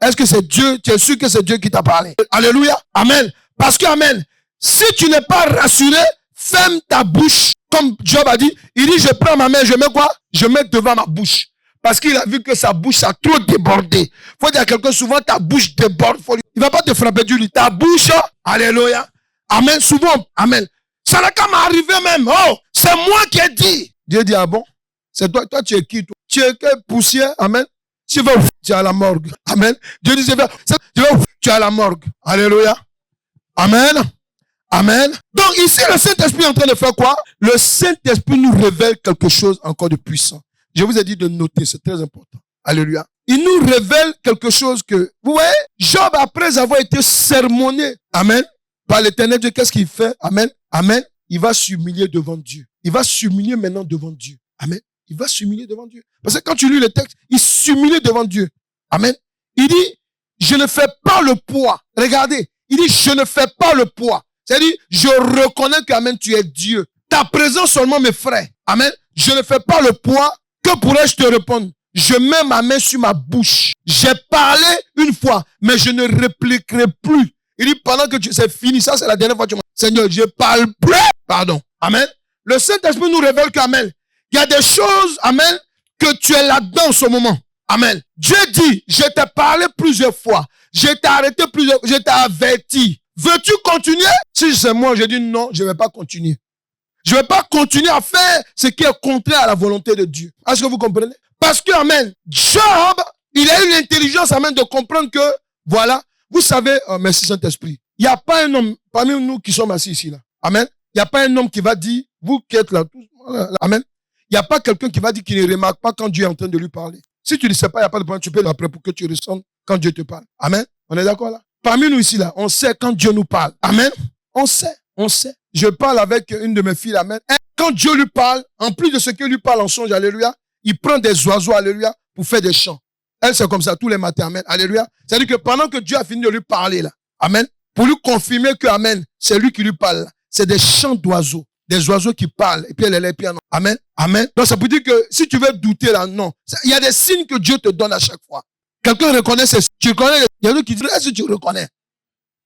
Est-ce que c'est Dieu, tu es sûr que c'est Dieu qui t'a parlé? Alléluia. Amen. Parce que, amen, si tu n'es pas rassuré, ferme ta bouche. Comme Job a dit, il dit, je prends ma main, je mets quoi? Je mets devant ma bouche. Parce qu'il a vu que sa bouche a trop débordé. Faut dire à quelqu'un, souvent ta bouche déborde. Il va pas te frapper du lit. Ta bouche, alléluia. Amen. Souvent, amen. Ça n'a qu'à m'arriver même. Oh, c'est moi qui ai dit. Dieu dit, ah bon? C'est toi, tu es qui, toi? Tu es quelle poussière? Amen. Tu vas, tu es à la morgue. Amen. Dieu dit, tu es à la morgue. Alléluia. Amen. Amen. Donc ici, le Saint-Esprit est en train de faire quoi? Le Saint-Esprit nous révèle quelque chose encore de puissant. Je vous ai dit de noter, c'est très important. Alléluia. Il nous révèle quelque chose que, vous voyez, Job, après avoir été sermonné, amen, par l'Éternel Dieu, qu'est-ce qu'il fait? Amen. Amen. Il va s'humilier devant Dieu. Il va s'humilier maintenant devant Dieu. Amen. Il va s'humilier devant Dieu. Parce que quand tu lis le texte, il s'humilie devant Dieu. Amen. Il dit, je ne fais pas le poids. Regardez. Il dit, je ne fais pas le poids. C'est-à-dire, je reconnais que, amen, tu es Dieu. Ta présence seulement mes frères. Amen. Je ne fais pas le poids. Que pourrais-je te répondre? Je mets ma main sur ma bouche. J'ai parlé une fois, mais je ne répliquerai plus. Il dit, pendant que c'est fini, ça c'est la dernière fois que tu m'as dit, Seigneur, je parle plus. Pardon. Amen. Le Saint-Esprit nous révèle qu'amen, il y a des choses, amen, que tu es là-dedans en ce moment. Amen. Dieu dit, je t'ai parlé plusieurs fois. Je t'ai arrêté plusieurs fois. Je t'ai averti. Veux-tu continuer? Si c'est moi, je dis non, je ne vais pas continuer. Je ne vais pas continuer à faire ce qui est contraire à la volonté de Dieu. Est-ce que vous comprenez? Parce que, amen, Job, il a eu l'intelligence, amen, de comprendre que, voilà, vous savez, oh, merci Saint-Esprit, il n'y a pas un homme, parmi nous qui sommes assis ici, là, amen, il n'y a pas un homme qui va dire, vous qui êtes là, tous, amen, il n'y a pas quelqu'un qui va dire qu'il ne remarque pas quand Dieu est en train de lui parler. Si tu ne sais pas, il n'y a pas de problème, tu peux l'appeler pour que tu ressentes quand Dieu te parle. Amen. On est d'accord là? Parmi nous ici, là, on sait quand Dieu nous parle. Amen. On sait. Je parle avec une de mes filles, amen. Et quand Dieu lui parle, en plus de ce qu'il lui parle en songe, alléluia, il prend des oiseaux, alléluia, pour faire des chants. Elle, c'est comme ça tous les matins, amen, alléluia. C'est-à-dire que pendant que Dieu a fini de lui parler, là, amen, pour lui confirmer que, amen, c'est lui qui lui parle, c'est des chants d'oiseaux, des oiseaux qui parlent, et puis elle est là, et puis non. Amen, amen. Donc, ça peut dire que si tu veux douter, là, non. Il y a des signes que Dieu te donne à chaque fois. Quelqu'un reconnaît ces signes. Tu reconnais, il y a d'autres qui disent, est-ce que tu reconnais?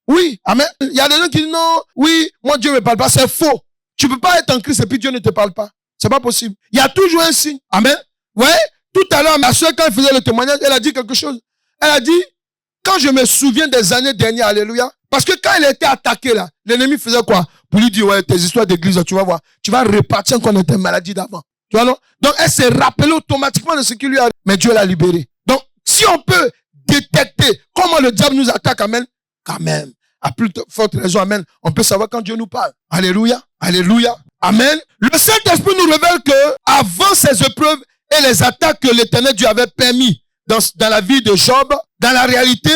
Oui, amen. Il y a des gens qui disent non, oui, moi Dieu ne me parle pas, c'est faux. Tu ne peux pas être en Christ et puis Dieu ne te parle pas. C'est pas possible. Il y a toujours un signe. Amen. Ouais, tout à l'heure, ma soeur, quand elle faisait le témoignage, elle a dit quelque chose. Elle a dit, quand je me souviens des années dernières, alléluia, parce que quand elle était attaquée là, l'ennemi faisait quoi? Pour lui dire, ouais, tes histoires d'église, tu vas voir, tu vas repartir encore dans tes maladies d'avant. Tu vois non? Donc elle s'est rappelée automatiquement de ce qui lui a... Mais Dieu l'a libérée. Donc, si on peut détecter comment le diable nous attaque, amen, quand même. À plus forte raison, amen, on peut savoir quand Dieu nous parle. Alléluia, alléluia, amen. Le Saint-Esprit nous révèle que avant ces épreuves et les attaques que l'Éternel Dieu avait permis dans la vie de Job, dans la réalité,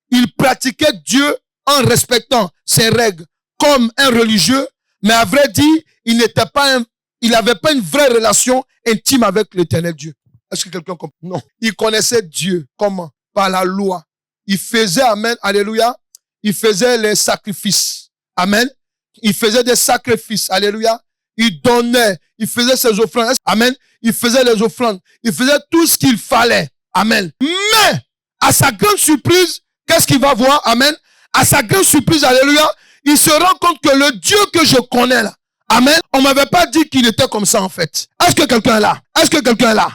il pratiquait Dieu en respectant ses règles comme un religieux, mais à vrai dire, il n'avait pas une vraie relation intime avec l'Éternel Dieu. Est-ce que quelqu'un comprend? Non. Il connaissait Dieu. Comment? Par la loi. Il faisait, amen, alléluia, il faisait les sacrifices. Amen. Il faisait des sacrifices. Alléluia. Il donnait. Il faisait ses offrandes. Amen. Il faisait les offrandes. Il faisait tout ce qu'il fallait. Amen. Mais, à sa grande surprise, qu'est-ce qu'il va voir? Amen. À sa grande surprise, alléluia, il se rend compte que le Dieu que je connais là, amen, on m'avait pas dit qu'il était comme ça en fait. Est-ce que quelqu'un est là? Est-ce que quelqu'un est là?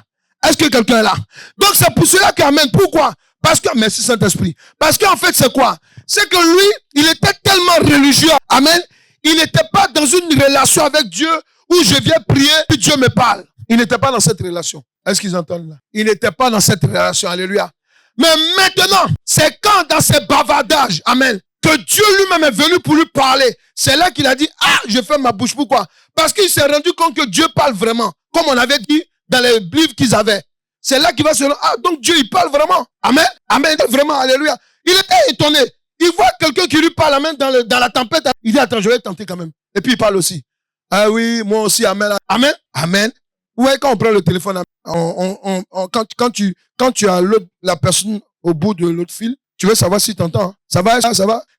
Est-ce que quelqu'un est là? Donc c'est pour cela qu'amen. Pourquoi? Parce que, merci Saint-Esprit. Parce qu'en fait, c'est quoi? C'est que lui, il était tellement religieux. Amen. Il n'était pas dans une relation avec Dieu où je viens prier et Dieu me parle. Il n'était pas dans cette relation. Est-ce qu'ils entendent là? Il n'était pas dans cette relation. Alléluia. Mais maintenant, c'est quand dans ses bavardages, amen, que Dieu lui-même est venu pour lui parler. C'est là qu'il a dit, ah, je ferme ma bouche. Pourquoi? Parce qu'il s'est rendu compte que Dieu parle vraiment. comme on avait dit dans les livres qu'ils avaient. C'est là qu'il va se... Ah, donc Dieu, il parle vraiment. Amen. Amen. Vraiment, alléluia. Il était étonné. Il voit quelqu'un qui lui parle, amen, dans la tempête. Il dit, attends, je vais tenter quand même. Et puis il parle aussi. Ah oui, moi aussi, amen. Amen. Amen. Ouais, quand on prend le téléphone, quand tu as la personne au bout de l'autre fil, tu veux savoir si tu entends. Hein. Ça va.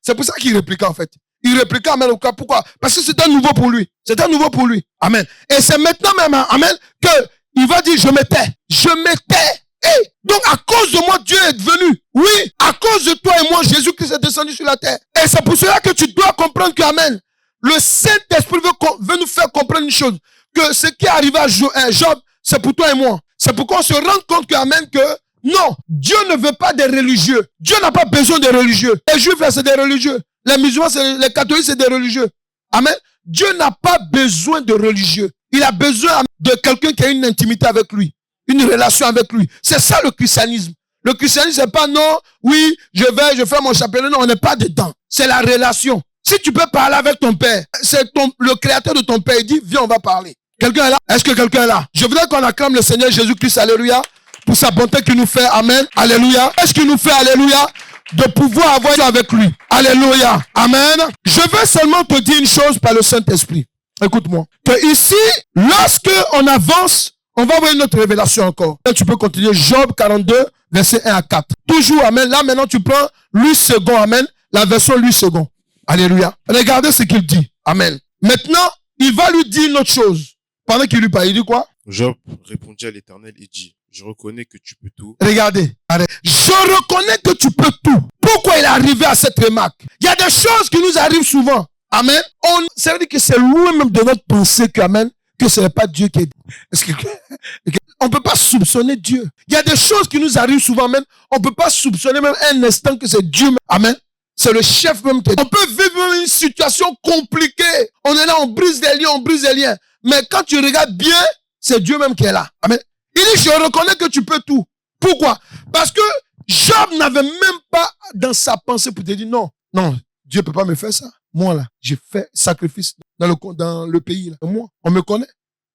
C'est pour ça qu'il répliqua, en fait. Il répliqua, amen, pourquoi? Parce que c'est un nouveau pour lui. C'est un nouveau pour lui. Amen. Et c'est maintenant même, amen, que il va dire, je me tais. Je me tais. Hey, donc à cause de moi, Dieu est venu. Oui, à cause de toi et moi, Jésus-Christ est descendu sur la terre. Et c'est pour cela que tu dois comprendre que, amen, le Saint-Esprit veut nous faire comprendre une chose. Que ce qui est arrivé à Job, c'est pour toi et moi. C'est pourquoi on se rend compte que, amen, que non, Dieu ne veut pas des religieux. Dieu n'a pas besoin des religieux. Les juifs, là, c'est des religieux. Les musulmans, les catholiques, c'est des religieux. Amen. Dieu n'a pas besoin de religieux. Il a besoin de quelqu'un qui a une intimité avec lui. Une relation avec lui. C'est ça le christianisme. Le christianisme, c'est pas non, oui, je fais mon chapelet. Non, on n'est pas dedans. C'est la relation. Si tu peux parler avec ton père, c'est le créateur de ton père, il dit, viens, on va parler. Quelqu'un est là? Est-ce que quelqu'un est là? Je voudrais qu'on acclame le Seigneur Jésus-Christ, alléluia, pour sa bonté qu'il nous fait, amen, alléluia. Est-ce qu'il nous fait, alléluia, de pouvoir avoir avec lui? Alléluia, amen. Je veux seulement te dire une chose par le Saint-Esprit. Écoute-moi. Que ici, lorsque on avance, on va voir une autre révélation encore. Là, tu peux continuer. Job 42, verset 1 à 4. Toujours, amen. Là, maintenant, tu prends lui second, amen. La version lui second. Alléluia. Regardez ce qu'il dit. Amen. Maintenant, il va lui dire une autre chose. Pendant qu'il lui parle, il dit quoi? Job répondit à l'Éternel et dit, je reconnais que tu peux tout. Regardez. Je reconnais que tu peux tout. Pourquoi il est arrivé à cette remarque? Il y a des choses qui nous arrivent souvent. Amen. Ça veut dire que c'est loin même de notre pensée que, amen, que ce n'est pas Dieu qui est. Est-ce que, on ne peut pas soupçonner Dieu. Il y a des choses qui nous arrivent souvent même. On ne peut pas soupçonner même un instant que c'est Dieu. Amen. C'est le chef même qui est. On peut vivre une situation compliquée. On est là, on brise les liens, Mais quand tu regardes bien, c'est Dieu même qui est là. Amen. Il dit, je reconnais que tu peux tout. Pourquoi? Parce que Job n'avait même pas dans sa pensée pour te dire, non, Dieu ne peut pas me faire ça. Moi, là, j'ai fait sacrifice dans le pays, là. Moi, on me connaît.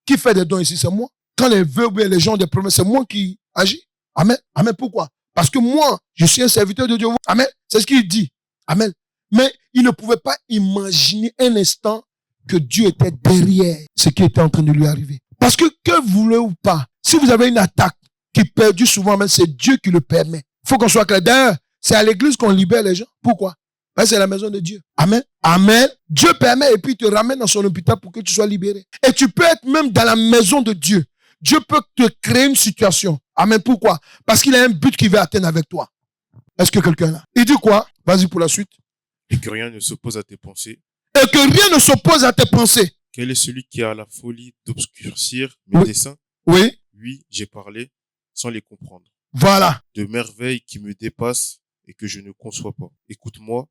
Qui fait des dons ici, c'est moi. Quand les veuves et les gens des promesses, c'est moi qui agis. Amen. Amen. Pourquoi? Parce que moi, je suis un serviteur de Dieu. Amen. C'est ce qu'il dit. Amen. Mais il ne pouvait pas imaginer un instant que Dieu était derrière ce qui était en train de lui arriver. Parce que vous voulez ou pas, si vous avez une attaque qui perdure souvent, c'est Dieu qui le permet. Il faut qu'on soit clair. D'ailleurs, c'est à l'église qu'on libère les gens. Pourquoi? Parce que c'est la maison de Dieu. Amen. Amen. Dieu permet et puis il te ramène dans son hôpital pour que tu sois libéré. Et tu peux être même dans la maison de Dieu. Dieu peut te créer une situation. Amen. Pourquoi? Parce qu'il a un but qu'il veut atteindre avec toi. Est-ce que quelqu'un est là? Il dit quoi? Vas-y pour la suite. Et que rien ne s'oppose à tes pensées. Et que rien ne s'oppose à tes pensées. Quel est celui qui a la folie d'obscurcir mes desseins? Oui. Oui, j'ai parlé sans les comprendre. Voilà. De merveilles qui me dépassent et que je ne conçois pas. Écoute-moi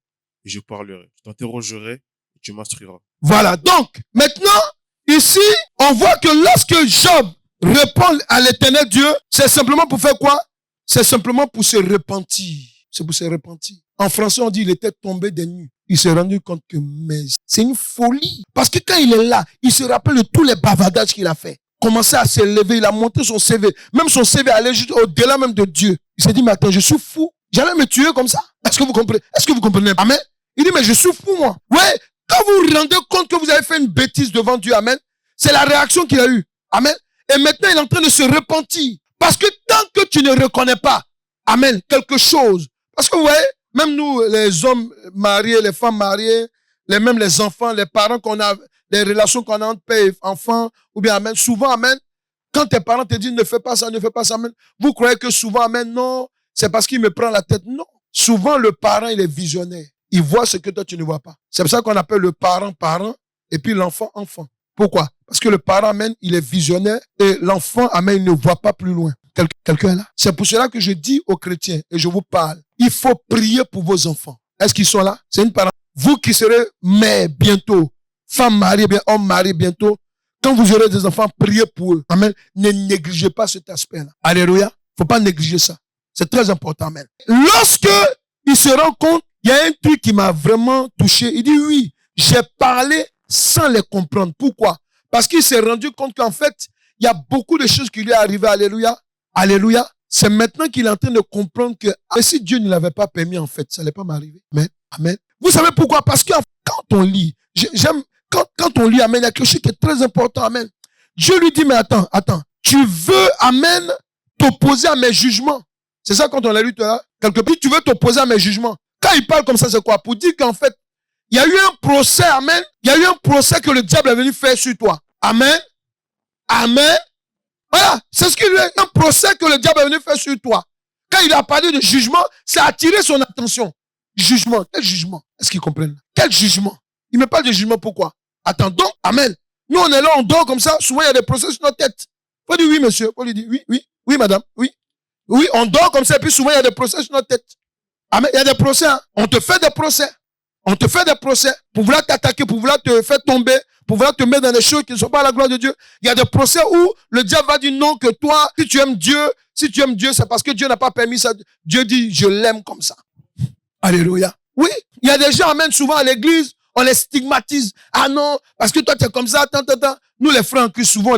et je parlerai. Je t'interrogerai et tu m'instruiras. Voilà. Donc, maintenant, ici, on voit que lorsque Job répond à l'Éternel Dieu, c'est simplement pour faire quoi? C'est simplement pour se repentir. C'est pour se repentir. En français, on dit il était tombé des nues. Il s'est rendu compte que mais c'est une folie. Parce que quand il est là, il se rappelle de tous les bavardages qu'il a fait. Commençait à se lever, il a monté son CV. Même son CV allait juste au-delà même de Dieu. Il s'est dit, mais attends, je suis fou. J'allais me tuer comme ça. Est-ce que vous comprenez? Est-ce que vous comprenez? Amen. Il dit, mais je suis fou, moi. Ouais. Quand vous vous rendez compte que vous avez fait une bêtise devant Dieu, amen, c'est la réaction qu'il a eue. Amen. Et maintenant, il est en train de se repentir. Parce que tant que tu ne reconnais pas, amen, quelque chose. Parce que vous voyez, même nous, les hommes mariés, les femmes mariées, même les enfants, les parents qu'on a, les relations qu'on a entre père et enfant, ou bien amen, souvent, amen, quand tes parents te disent ne fais pas ça, amen, vous croyez que souvent, amen, non, c'est parce qu'il me prend la tête. Non. Souvent, le parent, il est visionnaire. Il voit ce que toi, tu ne vois pas. C'est pour ça qu'on appelle le parent, et puis l'enfant, enfant. Pourquoi? Parce que le parent, amen, il est visionnaire, et l'enfant, amen, il ne voit pas plus loin. Quelqu'un est là? C'est pour cela que je dis aux chrétiens, et je vous parle, il faut prier pour vos enfants. Est-ce qu'ils sont là? C'est une parole. Vous qui serez mère bientôt, femme mariée, bien, homme marié bientôt, quand vous aurez des enfants, priez pour eux. Amen. Ne négligez pas cet aspect-là. Alléluia. Faut pas négliger ça. C'est très important. Amen. Lorsque il se rend compte, il y a un truc qui m'a vraiment touché. Il dit oui, j'ai parlé sans les comprendre. Pourquoi? Parce qu'il s'est rendu compte qu'en fait, il y a beaucoup de choses qui lui est arrivé, alléluia, alléluia. C'est maintenant qu'il est en train de comprendre que si Dieu ne l'avait pas permis, en fait, ça n'allait pas m'arriver. Amen, amen. Vous savez pourquoi? Parce que quand on lit, j'aime, quand on lit, amen, il y a quelque chose qui est très important, amen. Dieu lui dit, mais attends, tu veux, amen, t'opposer à mes jugements. C'est ça quand on l'a lu tout à l'heure. Quelque part, tu veux t'opposer à mes jugements. Quand il parle comme ça, c'est quoi? Pour dire qu'en fait, il y a eu un procès, amen. Il y a eu un procès que le diable est venu faire sur toi. Amen. Amen. Voilà, c'est ce qu'il y a eu un procès que le diable est venu faire sur toi. Quand il a parlé de jugement, c'est attirer son attention. Jugement, quel jugement? Est-ce qu'ils comprennent? Quel jugement? Il me parle de jugement, pourquoi? Attends, donc, amen. Nous, on est là, on dort comme ça, souvent il y a des procès sur notre tête. Faut dire oui, monsieur. Faut lui dire oui, madame, oui. Oui, on dort comme ça, et puis souvent il y a des procès sur notre tête. Amen, il y a des procès, hein. On te fait des procès. On te fait des procès pour vouloir t'attaquer, pour vouloir te faire tomber, pour vouloir te mettre dans des choses qui ne sont pas à la gloire de Dieu. Il y a des procès où le diable va dire non, que toi, si tu aimes Dieu, c'est parce que Dieu n'a pas permis ça. Dieu dit, je l'aime comme ça. Alléluia. Oui, il y a des gens, amen, souvent à l'église, on les stigmatise. Ah non, parce que toi, tu es comme ça, tant. Nous, les frères en Christ, souvent,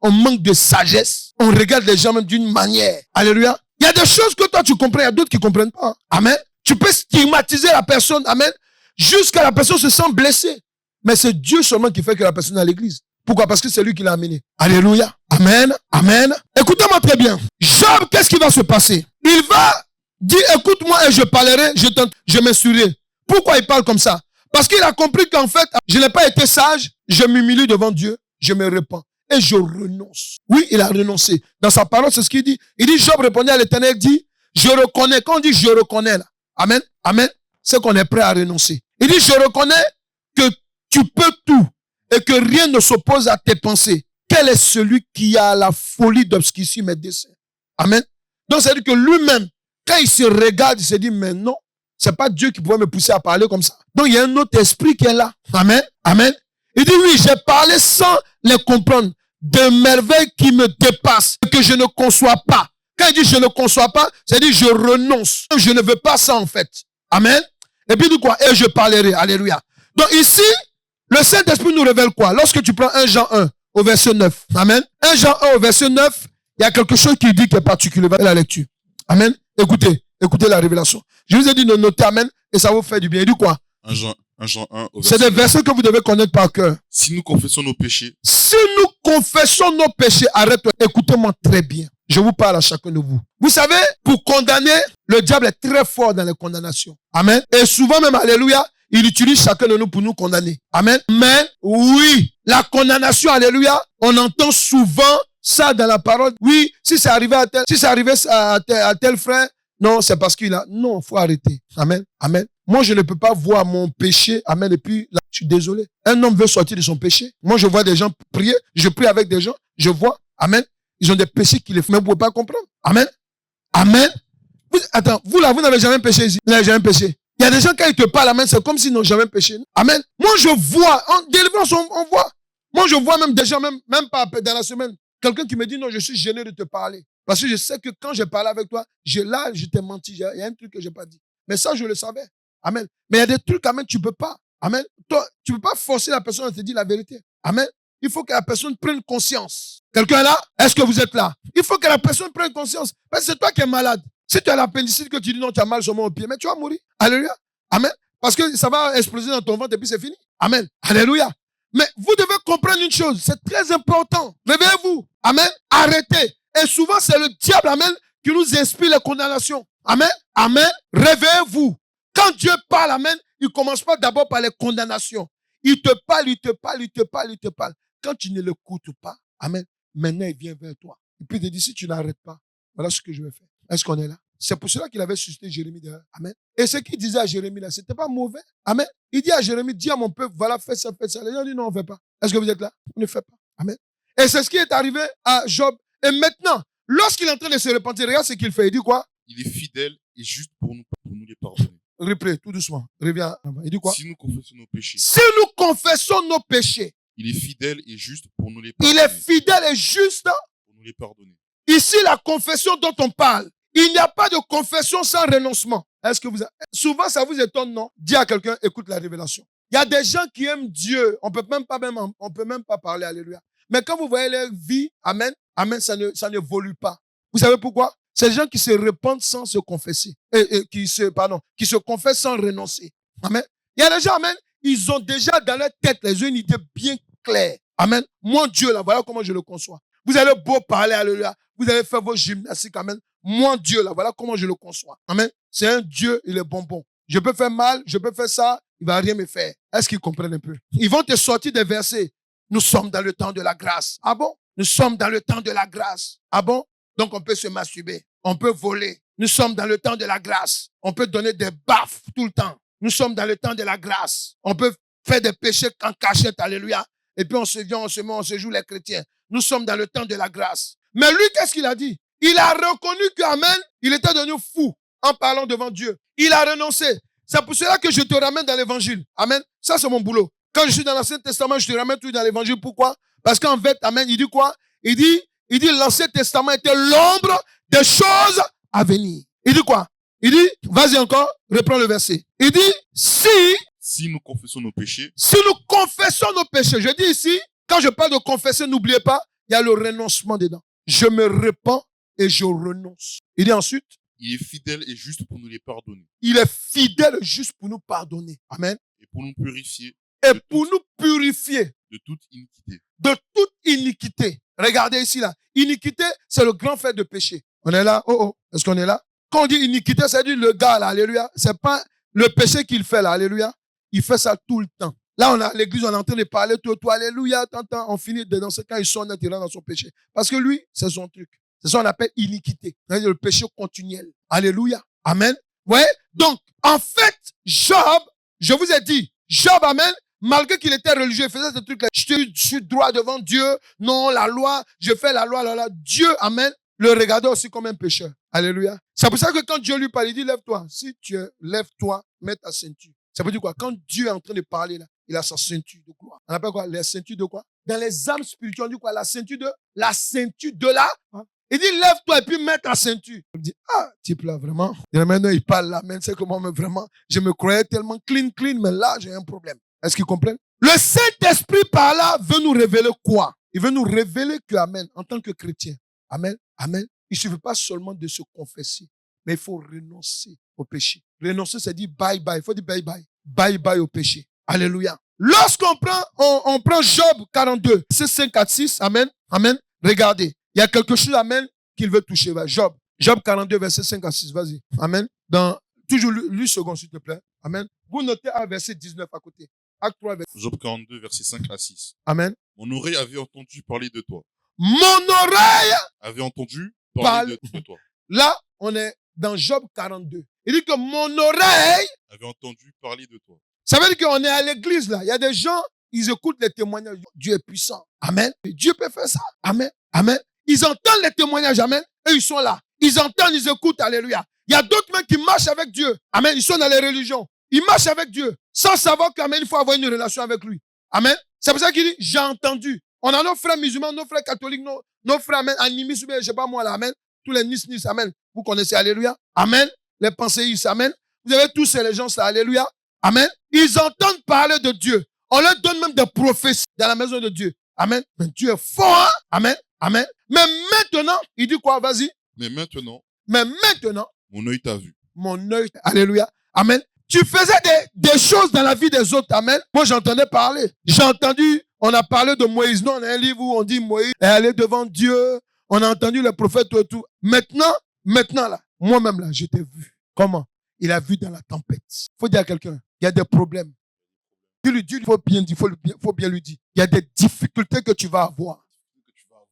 on manque de sagesse. On regarde les gens même d'une manière. Alléluia. Il y a des choses que toi, tu comprends, il y a d'autres qui ne comprennent pas. Amen. Tu peux stigmatiser la personne, amen, jusqu'à la personne se sent blessée. Mais c'est Dieu seulement qui fait que la personne est à l'église. Pourquoi? Parce que c'est lui qui l'a amené. Alléluia. Amen. Amen. Écoutez-moi très bien. Job, qu'est-ce qui va se passer? Il va dire, écoute-moi et je parlerai, je m'instruirai. Pourquoi il parle comme ça? Parce qu'il a compris qu'en fait, je n'ai pas été sage, je m'humilie devant Dieu, je me répands et je renonce. Oui, il a renoncé. Dans sa parole, c'est ce qu'il dit. Il dit, Job répondait à l'Éternel, dit, je reconnais. Quand on dit je reconnais, là, amen, amen, c'est qu'on est prêt à renoncer. Il dit, je reconnais que tu peux tout et que rien ne s'oppose à tes pensées. Quel est celui qui a la folie d'obscurcir mes desseins? Amen. Donc, c'est-à-dire que lui-même, quand il se regarde, il se dit, mais non, c'est pas Dieu qui pourrait me pousser à parler comme ça. Donc, il y a un autre esprit qui est là. Amen. Amen. Il dit, oui, j'ai parlé sans les comprendre, de merveilles qui me dépassent, que je ne conçois pas. Quand il dit je ne conçois pas, c'est-à-dire je renonce. Je ne veux pas ça en fait. Amen. Et puis il dit quoi? Et je parlerai. Alléluia. Donc ici, le Saint-Esprit nous révèle quoi? Lorsque tu prends 1 Jean 1 au verset 9. Amen. 1 Jean 1 au verset 9, il y a quelque chose qui dit qui est particulier dans la lecture. Amen. Écoutez la révélation. Je vous ai dit de noter amen et ça vous fait du bien. Il dit quoi? 1 Jean 1 au verset C'est des versets que vous devez connaître par cœur. Si nous confessons nos péchés. Si nous confessons nos péchés, arrête-toi, écoutez-moi très bien. Je vous parle à chacun de vous. Vous savez, pour condamner, le diable est très fort dans les condamnations. Amen. Et souvent même, alléluia, il utilise chacun de nous pour nous condamner. Amen. Mais oui, la condamnation, alléluia, on entend souvent ça dans la parole. Oui, si c'est arrivé à tel frère, non, c'est parce qu'il a... Non, il faut arrêter. Amen. Amen. Moi, je ne peux pas voir mon péché. Amen. Et puis, là, je suis désolé. Un homme veut sortir de son péché. Moi, je vois des gens prier. Je prie avec des gens. Je vois. Amen. Ils ont des péchés qui les font. Mais vous ne pouvez pas comprendre. Amen. Amen. Vous là, vous n'avez jamais péché ici. Vous n'avez jamais péché. Il y a des gens, quand ils te parlent, amen, c'est comme s'ils n'ont jamais péché. Amen. Moi, je vois. En délivrance, on voit. Moi, je vois même des gens, même pas dans la semaine. Quelqu'un qui me dit, non, je suis gêné de te parler. Parce que je sais que quand j'ai parlé avec toi, je t'ai menti. Il y a un truc que je n'ai pas dit. Mais ça, je le savais. Amen. Mais il y a des trucs, amen, tu ne peux pas. Amen. Toi, tu ne peux pas forcer la personne à te dire la vérité. Amen. Il faut que la personne prenne conscience. Quelqu'un est là? Est-ce que vous êtes là? Il faut que la personne prenne conscience. Parce que c'est toi qui es malade. Si tu as l'appendicite que tu dis non, tu as mal seulement au pied, mais tu vas mourir. Alléluia. Amen. Parce que ça va exploser dans ton ventre et puis c'est fini. Amen. Alléluia. Mais vous devez comprendre une chose. C'est très important. Réveillez-vous. Amen. Arrêtez. Et souvent, c'est le diable, amen, qui nous inspire les condamnations. Amen. Amen. Réveillez-vous. Quand Dieu parle, amen, il ne commence pas d'abord par les condamnations. Il te parle, il te parle, il te parle, il te parle. Quand tu ne l'écoutes pas, amen, maintenant il vient vers toi. Et puis il te dit, si tu n'arrêtes pas, voilà ce que je vais faire. Est-ce qu'on est là? C'est pour cela qu'il avait suscité Jérémie derrière. Amen. Et ce qu'il disait à Jérémie là, c'était pas mauvais. Amen. Il dit à Jérémie, dis à mon peuple, voilà, fais ça, fais ça. Les gens disent, non, on ne fait pas. Est-ce que vous êtes là? On ne fait pas. Amen. Et c'est ce qui est arrivé à Job. Et maintenant, lorsqu'il est en train de se repentir, regarde ce qu'il fait. Il dit quoi? Il est fidèle et juste pour nous les pardonner. Replay, tout doucement. Reviens. Il dit quoi? Si nous confessons nos péchés. Si nous confessons nos péchés. Il est fidèle et juste pour nous les pardonner. Il est fidèle et juste pour nous les pardonner. Ici, la confession dont on parle, il n'y a pas de confession sans renoncement. Est-ce que souvent, ça vous étonne, non? Dis à quelqu'un, écoute la révélation. Il y a des gens qui aiment Dieu. On peut même pas parler, alléluia. Mais quand vous voyez leur vie, amen, amen, ça n'évolue pas. Vous savez pourquoi? C'est les gens qui se répandent sans se confesser. Qui se confessent sans renoncer. Amen. Il y a des gens, amen, ils ont déjà dans leur tête une idée bien claire. Amen. Mon Dieu, là, voilà comment je le conçois. Vous allez beau parler, alléluia. Vous allez faire vos gymnastiques, amen. Mon Dieu, là, voilà comment je le conçois. Amen. C'est un Dieu, il est bonbon. Je peux faire mal, je peux faire ça, il va rien me faire. Est-ce qu'ils comprennent un peu? Ils vont te sortir des versets. Nous sommes dans le temps de la grâce. Ah bon? Nous sommes dans le temps de la grâce. Ah bon? Donc on peut se masturber, on peut voler. Nous sommes dans le temps de la grâce. On peut donner des baffes tout le temps. Nous sommes dans le temps de la grâce. On peut faire des péchés en cachette, alléluia. Et puis on se vient, on se joue les chrétiens. Nous sommes dans le temps de la grâce. Mais lui, qu'est-ce qu'il a dit? Il a reconnu qu'amen, il était devenu fou en parlant devant Dieu. Il a renoncé. C'est pour cela que je te ramène dans l'évangile. Amen. Ça, c'est mon boulot. Quand je suis dans l'Ancien Testament, je te ramène tout dans l'évangile. Pourquoi? Parce qu'en fait, amen, il dit quoi? Il dit l'Ancien Testament était l'ombre des choses à venir. Il dit quoi? Il dit, vas-y encore, reprends le verset. Il dit, si nous confessons nos péchés, je dis ici, quand je parle de confesser, n'oubliez pas, il y a le renoncement dedans. Je me répands et je renonce. Il dit ensuite, il est fidèle et juste pour nous les pardonner. Il est fidèle et juste pour nous pardonner. Amen. Et pour nous purifier. De toute iniquité. De toute iniquité. Regardez ici là. Iniquité, c'est le grand fait de péché. On est là? Est-ce qu'on est là? Quand on dit iniquité, ça dit le gars là, alléluia. C'est pas le péché qu'il fait là, alléluia. Il fait ça tout le temps. Là, on a l'église, on est en train de parler tout, alléluia, on finit dans ce cas, il sonne et il rentre dans son péché. Parce que lui, c'est son truc. C'est ça qu'on appelle iniquité. C'est-à-dire le péché continuel. Alléluia. Amen. Vous voyez? Donc, en fait, Job, je vous ai dit, Job, amen, malgré qu'il était religieux, il faisait ce truc-là. Je suis droit devant Dieu. Non, la loi, je fais la loi. Dieu, amen, le regardait aussi comme un pécheur. Alléluia. C'est pour ça que quand Dieu lui parle, il dit, lève-toi. Si tu lève-toi, mets ta ceinture. Ça veut dire quoi? Quand Dieu est en train de parler là, il a sa ceinture de gloire. On appelle quoi? Les ceintures de quoi? Dans les armes spirituelles, on dit quoi? La ceinture de la. Il dit, lève-toi et puis mets ta ceinture. Il me dit, type là, vraiment. Et maintenant, il parle là, mais c'est comment, mais vraiment, je me croyais tellement clean, mais là, j'ai un problème. Est-ce qu'ils comprennent? Le Saint-Esprit par là veut nous révéler quoi? Il veut nous révéler que, amen, en tant que chrétien, amen, amen, il ne suffit pas seulement de se confesser, mais il faut renoncer au péché. Renoncer, c'est dire bye bye. Il faut dire bye bye. Bye bye au péché. Alléluia. Lorsqu'on prend Job 42, c'est 5 à 6, amen, amen. Regardez, il y a quelque chose, amen, qu'il veut toucher. Job 42, verset 5 à 6, vas-y. Amen. Toujours lui second, s'il te plaît. Amen. Vous notez un verset 19 à côté. Acte 3, verset. Job 42, verset 5 à 6. Amen. Mon oreille avait entendu parler de toi. Mon oreille avait entendu parler de toi. Là, on est dans Job 42. Il dit que mon oreille avait entendu parler de toi. Ça veut dire qu'on est à l'église là. Il y a des gens, ils écoutent les témoignages. Dieu est puissant. Amen. Et Dieu peut faire ça. Amen. Amen. Ils entendent les témoignages. Amen. Et ils sont là. Ils entendent, ils écoutent. Alléluia. Il y a d'autres mecs qui marchent avec Dieu. Amen. Ils sont dans les religions. Ils marchent avec Dieu sans savoir qu'amen, il faut avoir une relation avec lui. Amen. C'est pour ça qu'il dit, j'ai entendu. On a nos frères musulmans, nos frères catholiques, nos frères, amen, animistes, je sais pas moi là, amen. Tous les nis, amen. Vous connaissez, alléluia. Amen. Les penséistes, amen. Vous avez tous ces gens là, alléluia. Amen. Ils entendent parler de Dieu. On leur donne même des prophéties dans la maison de Dieu. Amen. Mais Dieu est fort, hein? Amen. Amen. Mais maintenant, il dit quoi? Vas-y. Mais maintenant, mon œil t'a vu. Mon œil, alléluia. Amen. Tu faisais des choses dans la vie des autres, amen. Moi, j'entendais parler. J'ai entendu, on a parlé de Moïse. Non, on a un livre où on dit Moïse est allé devant Dieu. On a entendu les prophètes et tout. Maintenant là, moi-même là, je t'ai vu. Comment? Il a vu dans la tempête. Faut dire à quelqu'un, il y a des problèmes. Il faut bien lui dire. Il y a des difficultés que tu vas avoir.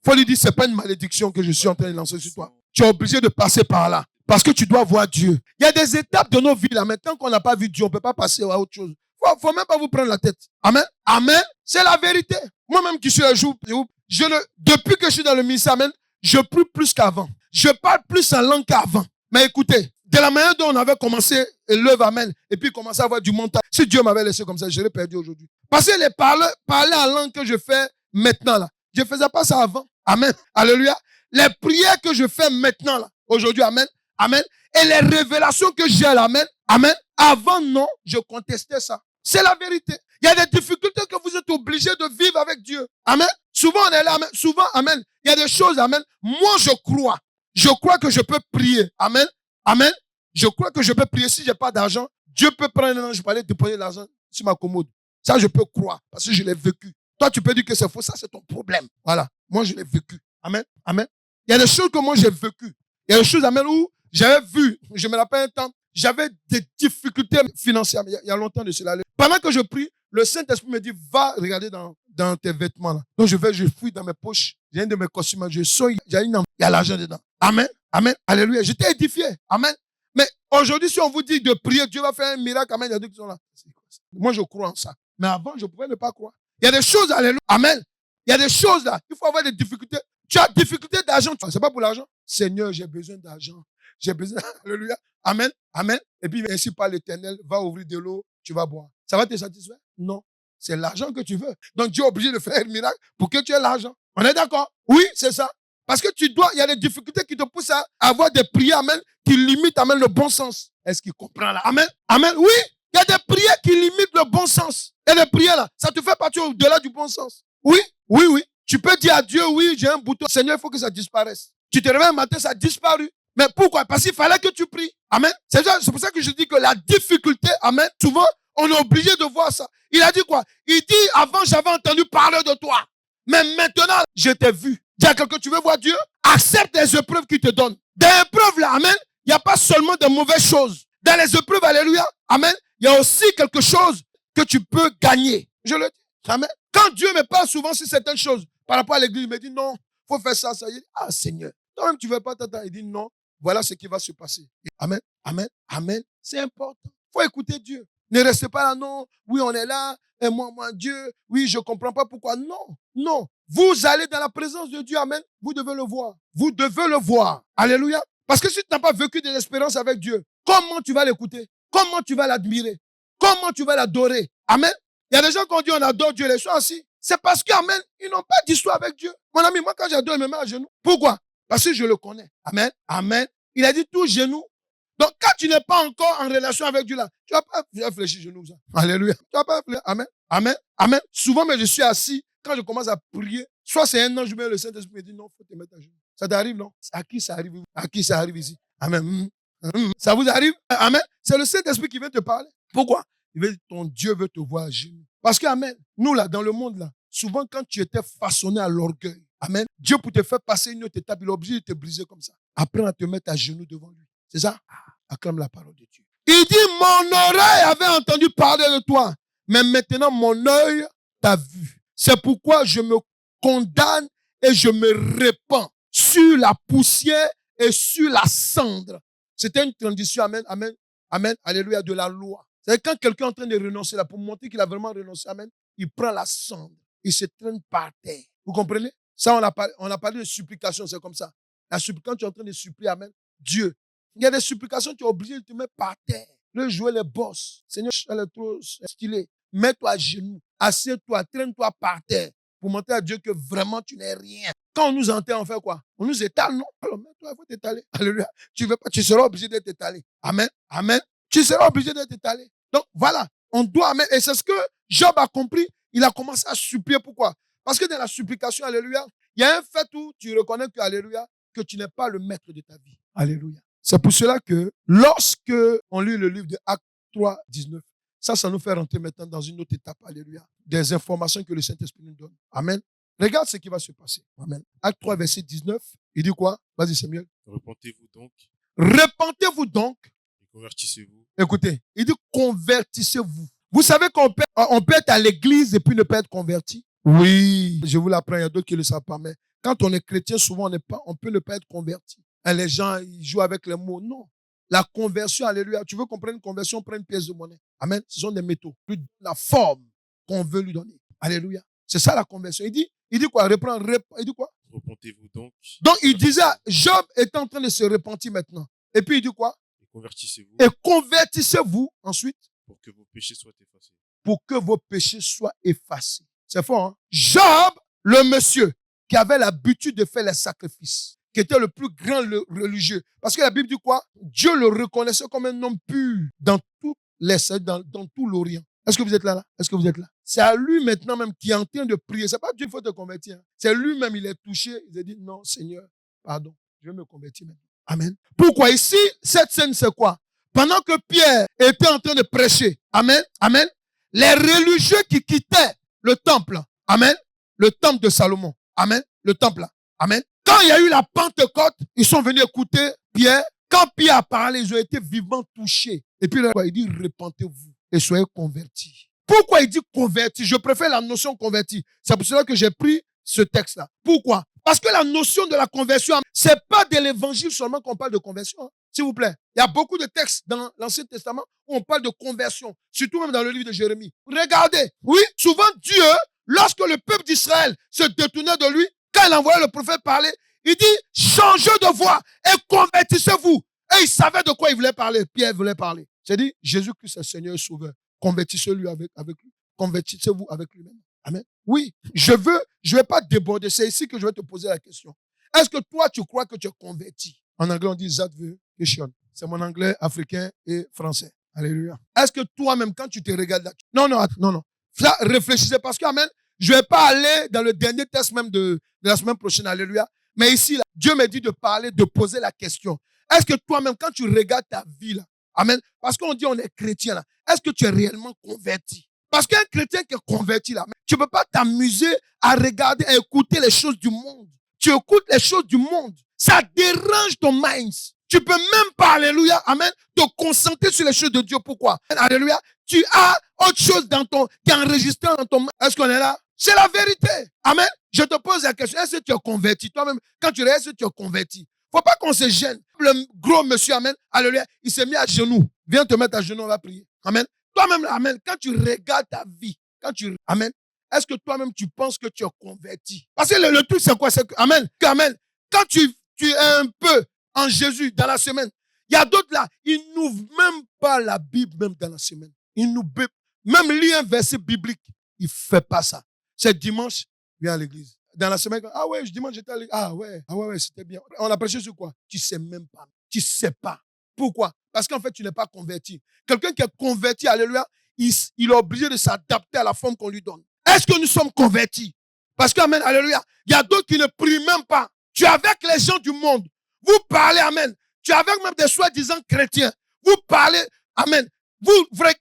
Faut lui dire, c'est pas une malédiction que je suis en train de lancer sur toi. Tu es obligé de passer par là. Parce que tu dois voir Dieu. Il y a des étapes de nos vies là. Maintenant qu'on n'a pas vu Dieu, on ne peut pas passer à autre chose. Faut même pas vous prendre la tête. Amen. Amen. C'est la vérité. Moi-même qui suis un jour, depuis que je suis dans le ministère, amen, je prie plus qu'avant. Je parle plus en langue qu'avant. Mais écoutez, de la manière dont on avait commencé l'œuvre, amen, et puis commencé à avoir du montage, si Dieu m'avait laissé comme ça, je l'aurais perdu aujourd'hui. Parce que les parler en langue que je fais maintenant là, je ne faisais pas ça avant. Amen. Alléluia. Les prières que je fais maintenant là, aujourd'hui, amen. Amen. Et les révélations que j'ai là, amen. Amen. Avant, non, je contestais ça. C'est la vérité. Il y a des difficultés que vous êtes obligés de vivre avec Dieu. Amen. Souvent, on est là, amen. Souvent, amen. Il y a des choses, amen. Moi, je crois. Je crois que je peux prier. Amen. Amen. Je crois que je peux prier. Si j'ai pas d'argent, Dieu peut prendre un ange pour aller déposer l'argent sur ma commode. Ça, je peux croire parce que je l'ai vécu. Toi, tu peux dire que c'est faux. Ça, c'est ton problème. Voilà. Moi, je l'ai vécu. Amen. Amen. Il y a des choses que moi, j'ai vécues. Il y a des choses, amen, où j'avais vu. Je me rappelle un temps, j'avais des difficultés financières. Il y a longtemps de cela. Pendant que je prie, le Saint-Esprit me dit, va regarder dans tes vêtements, là. Donc, je fouille dans mes poches. J'ai un de mes costumes. Je sors, il y a l'argent dedans. Amen. Amen. Alléluia. J'étais édifié. Amen. Mais aujourd'hui, si on vous dit de prier, Dieu va faire un miracle. Amen. Il y a deux qui sont là. Moi, je crois en ça. Mais avant, je pouvais ne pas croire. Il y a des choses, alléluia. Amen. Il y a des choses là. Il faut avoir des difficultés. Tu as difficulté d'argent. C'est pas pour l'argent. Seigneur, j'ai besoin d'argent. J'ai besoin. Alléluia. Amen. Amen. Et puis, ainsi par l'Éternel, va ouvrir de l'eau, tu vas boire. Ça va te satisfaire? Non. C'est l'argent que tu veux. Donc, Dieu est obligé de faire un miracle pour que tu aies l'argent. On est d'accord? Oui, c'est ça. Parce que il y a des difficultés qui te poussent à avoir des prières, amen, qui limitent, amen, le bon sens. Est-ce qu'il comprend là? Amen. Amen. Oui. Il y a des prières qui limitent le bon sens. Et les prières là, ça te fait partir au-delà du bon sens. Oui, oui, oui. Tu peux dire à Dieu, oui, j'ai un bouton. Seigneur, il faut que ça disparaisse. Tu te réveilles un matin, ça a disparu. Mais pourquoi? Parce qu'il fallait que tu pries. Amen. C'est pour ça que je dis que la difficulté, amen, souvent, on est obligé de voir ça. Il a dit quoi? Il dit, avant, j'avais entendu parler de toi. Mais maintenant, je t'ai vu. Dis à quelqu'un, tu veux voir Dieu? Accepte les épreuves qu'il te donne. Des épreuves là, amen, il n'y a pas seulement de mauvaises choses. Dans les épreuves, alléluia, amen, il y a aussi quelque chose que tu peux gagner. Je le dis. Amen. Quand Dieu me parle souvent sur certaines choses, par rapport à l'église, il me dit non, faut faire ça, ça. Il dit, ah Seigneur, toi-même tu veux pas t'attendre. Il dit non, voilà ce qui va se passer. Amen, amen, amen. C'est important. Faut écouter Dieu. Ne restez pas là, non, oui, on est là, et moi, Dieu, oui, je comprends pas pourquoi. Non, non. Vous allez dans la présence de Dieu, amen. Vous devez le voir. Vous devez le voir. Alléluia. Parce que si tu n'as pas vécu des expériences avec Dieu, comment tu vas l'écouter? Comment tu vas l'admirer? Comment tu vas l'adorer? Amen. Il y a des gens qui ont dit on adore Dieu, les gens assis. C'est parce qu'amen, ils n'ont pas d'histoire avec Dieu. Mon ami, moi quand j'adore, je me mets à genoux. Pourquoi? Parce que je le connais. Amen. Amen. Il a dit tout genou. Donc quand tu n'es pas encore en relation avec Dieu là, tu vas pas fléchir genoux. Ça. Alléluia. Tu vas pas fléchir. Amen. Amen. Amen. Souvent, mais je suis assis, quand je commence à prier, soit c'est un ange, mais le Saint-Esprit me dit non, faut te mettre à genoux. Ça t'arrive, non? À qui ça arrive? À qui ça arrive ici? Amen. Ça vous arrive? Amen. C'est le Saint-Esprit qui vient te parler. Pourquoi? Ton Dieu veut te voir à genoux. Parce que, amen, nous là, dans le monde là, souvent quand tu étais façonné à l'orgueil, amen, Dieu pour te faire passer une autre étape, il est obligé de te briser comme ça. Apprends à te mettre à genoux devant lui. C'est ça? Acclame la parole de Dieu. Il dit, mon oreille avait entendu parler de toi, mais maintenant mon œil t'a vu. C'est pourquoi je me condamne et je me répands sur la poussière et sur la cendre. C'était une transition, amen, amen, amen, alléluia, de la loi. C'est quand quelqu'un est en train de renoncer là, pour montrer qu'il a vraiment renoncé, amen, il prend la cendre, il se traîne par terre. Vous comprenez? Ça, on a parlé de supplication, c'est comme ça. La supplication, tu es en train de supplier, amen, Dieu. Il y a des supplications, tu es obligé de te mettre par terre. Le jouer les bosses. Seigneur, elle est trop stylée. Mets-toi à genoux, assieds-toi, traîne-toi par terre pour montrer à Dieu que vraiment tu n'es rien. Quand on nous enterre, on fait quoi? On nous étale, non? Alors, mets-toi, il faut t'étaler. Alléluia. Tu veux pas, tu seras obligé d'être étalé. Amen. Amen. Tu seras obligé d'être étalé. Donc, voilà. On doit, amen. Et c'est ce que Job a compris. Il a commencé à supplier. Pourquoi? Parce que dans la supplication, alléluia, il y a un fait où tu reconnais que, alléluia, que tu n'es pas le maître de ta vie. Alléluia. C'est pour cela que lorsque on lit le livre de Actes 3, 19, ça nous fait rentrer maintenant dans une autre étape. Alléluia. Des informations que le Saint-Esprit nous donne. Amen. Regarde ce qui va se passer. Amen. Acte 3, verset 19. Il dit quoi? Vas-y, Samuel. Repentez-vous donc. Repentez-vous donc. Et convertissez-vous. Écoutez, il dit convertissez-vous. Vous savez qu'on peut être à l'église et puis ne pas être converti? Oui. Je vous l'apprends, il y a d'autres qui ne le savent pas. Mais quand on est chrétien, souvent on peut ne pas être converti. Et les gens, ils jouent avec les mots. Non. La conversion, alléluia. Tu veux qu'on prenne une conversion, prends une pièce de monnaie. Amen. Ce sont des métaux. La forme qu'on veut lui donner. Alléluia. C'est ça la conversion. Il dit quoi? Il dit quoi? Repentez-vous donc. Donc il disait, Job est en train de se repentir maintenant. Et puis il dit quoi? Et convertissez-vous. Et convertissez-vous ensuite. Pour que vos péchés soient effacés. Pour que vos péchés soient effacés. C'est fort, hein? Job, le monsieur qui avait l'habitude de faire les sacrifices, qui était le plus grand religieux. Parce que la Bible dit quoi? Dieu le reconnaissait comme un homme pur dans tout l'Orient. Est-ce que vous êtes là? Est-ce que vous êtes là? C'est à lui maintenant même qui est en train de prier. C'est pas Dieu qu'il faut te convertir. C'est lui-même, il est touché. Il a dit, non, Seigneur, pardon, je vais me convertir maintenant. Amen. Pourquoi ici, cette scène, c'est quoi? Pendant que Pierre était en train de prêcher, amen, amen, les religieux qui quittaient le temple, amen, le temple de Salomon, amen, le temple, amen. Quand il y a eu la Pentecôte, ils sont venus écouter Pierre. Quand Pierre a parlé, ils ont été vivement touchés. Et puis il dit, repentez-vous et soyez convertis. Pourquoi il dit convertis? Je préfère la notion converti. C'est pour cela que j'ai pris ce texte-là. Pourquoi? Parce que la notion de la conversion, c'est pas de l'évangile seulement qu'on parle de conversion. Hein. S'il vous plaît. Il y a beaucoup de textes dans l'Ancien Testament où on parle de conversion. Surtout même dans le livre de Jérémie. Regardez. Oui, souvent Dieu, lorsque le peuple d'Israël se détournait de lui, quand il envoyait le prophète parler, il dit, changez de voie et convertissez-vous. Et il savait de quoi il voulait parler. Pierre voulait parler. C'est dit, Jésus-Christ est Seigneur et Sauveur. Convertissez-lui avec lui. Convertissez-vous avec lui-même. Amen. Oui, je vais pas déborder. C'est ici que je vais te poser la question. Est-ce que toi, tu crois que tu es converti? En anglais, on dit Zadvation. C'est mon anglais africain et français. Alléluia. Est-ce que toi-même, quand tu te regardes là, non. Là, réfléchissez parce que, amen, je vais pas aller dans le dernier test même de la semaine prochaine. Alléluia. Mais ici, là, Dieu me dit de parler, de poser la question. Est-ce que toi-même, quand tu regardes ta vie là, amen, parce qu'on dit on est chrétien là, est-ce que tu es réellement converti? Parce qu'un chrétien qui est converti là, tu peux pas t'amuser à regarder, à écouter les choses du monde. Tu écoutes les choses du monde. Ça dérange ton mind. Tu peux même pas, alléluia, amen, te concentrer sur les choses de Dieu. Pourquoi? Alléluia. Tu as autre chose qui est enregistré dans ton mind. Est-ce qu'on est là? C'est la vérité. Amen. Je te pose la question. Est-ce que tu es converti? Toi-même, quand tu regardes, est-ce que tu es converti? Faut pas qu'on se gêne. Le gros monsieur, amen, alléluia, il s'est mis à genoux. Viens te mettre à genoux, on va prier. Amen. Toi-même, amen, quand tu regardes ta vie, amen, est-ce que toi-même tu penses que tu es converti? Parce que le truc, c'est quoi? C'est que, amen, quand tu es un peu en Jésus dans la semaine, il y a d'autres là, ils n'ouvrent même pas la Bible même dans la semaine. Ils nous même lire un verset biblique, il ne fait pas ça. C'est dimanche, viens à l'église. Dans la semaine, ah ouais, dimanche j'étais à l'église. Ah ouais, c'était bien. On a prêché sur quoi? Tu ne sais même pas. Tu ne sais pas. Pourquoi? Parce qu'en fait, tu n'es pas converti. Quelqu'un qui est converti, alléluia, il est obligé de s'adapter à la forme qu'on lui donne. Est-ce que nous sommes convertis? Parce qu'amen, alléluia, il y a d'autres qui ne prient même pas. Tu es avec les gens du monde. Vous parlez, amen. Tu es avec même des soi-disant chrétiens. Vous parlez, amen.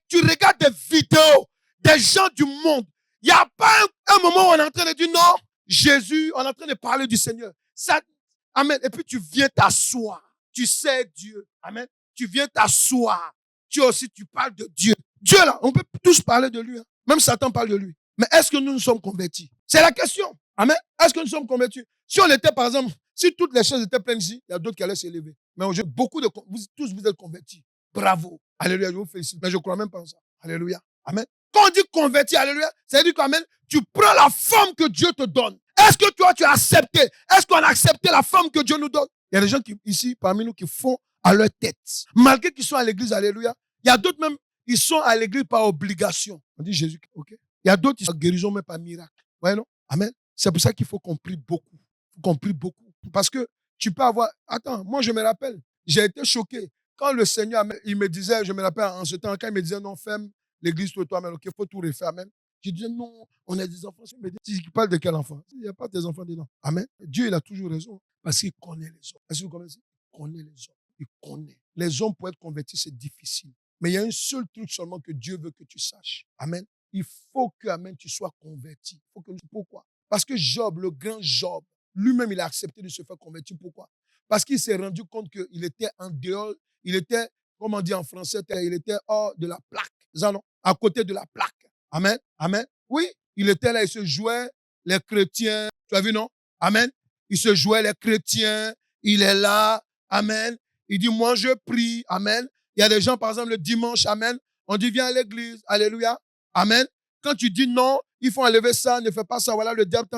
Tu regardes des vidéos des gens du monde. Il n'y a pas un moment où on est en train de dire non, Jésus, on est en train de parler du Seigneur. Ça, amen. Et puis tu viens t'asseoir. Tu sais Dieu. Amen. Tu viens t'asseoir. Tu aussi, tu parles de Dieu. Dieu là, on peut tous parler de lui. Hein. Même Satan parle de lui. Mais est-ce que nous sommes convertis? C'est la question. Amen. Est-ce que nous sommes convertis? Si on était, par exemple, si toutes les choses étaient pleines ici, il y a d'autres qui allaient s'élever. Mais aujourd'hui, tous vous êtes convertis. Bravo. Alléluia, je vous félicite. Mais je ne crois même pas en ça. Alléluia. Amen. Quand on dit converti, alléluia, ça veut dire qu'amen, tu prends la forme que Dieu te donne. Est-ce que toi, tu as accepté? Est-ce qu'on a accepté la forme que Dieu nous donne? Il y a des gens ici, parmi nous, qui font à leur tête. Malgré qu'ils sont à l'église, alléluia. Il y a d'autres même, ils sont à l'église par obligation. On dit Jésus, ok. Il y a d'autres qui sont guérison, mais par miracle. Ouais, non? Amen. C'est pour ça qu'il faut qu'on prie beaucoup. Il faut qu'on prie beaucoup. Parce que tu peux avoir... Attends, moi, je me rappelle, j'ai été choqué. Quand le Seigneur, il me disait, je me rappelle en ce temps, quand il me disait, non, ferme l'église pour toi-même, ok, il faut tout refaire, amen. Je disais, non, on a des enfants. Il me dit, tu parles de quel enfant? Il n'y a pas des enfants dedans. Amen. Dieu, il a toujours raison. Parce qu'il connaît les hommes. Est-ce que vous connaissez? Il connaît les hommes. Il connaît. Les hommes, pour être convertis, c'est difficile. Mais il y a un seul truc seulement que Dieu veut que tu saches. Amen. Il faut que, amen, tu sois converti. Pourquoi? Parce que Job, le grand Job, lui-même, il a accepté de se faire convertir. Pourquoi? Parce qu'il s'est rendu compte qu'il était en dehors, il était, comme on dit en français, il était hors de la plaque. Ça, non? À côté de la plaque. Amen. Amen. Oui, il était là, il se jouait les chrétiens. Tu as vu, non? Amen. Il se jouait les chrétiens. Il est là. Amen. Il dit, moi, je prie. Amen. Il y a des gens, par exemple, le dimanche. Amen. On dit, viens à l'église. Alléluia. Amen. Quand tu dis non, il faut enlever ça, ne fais pas ça. Voilà, le diable,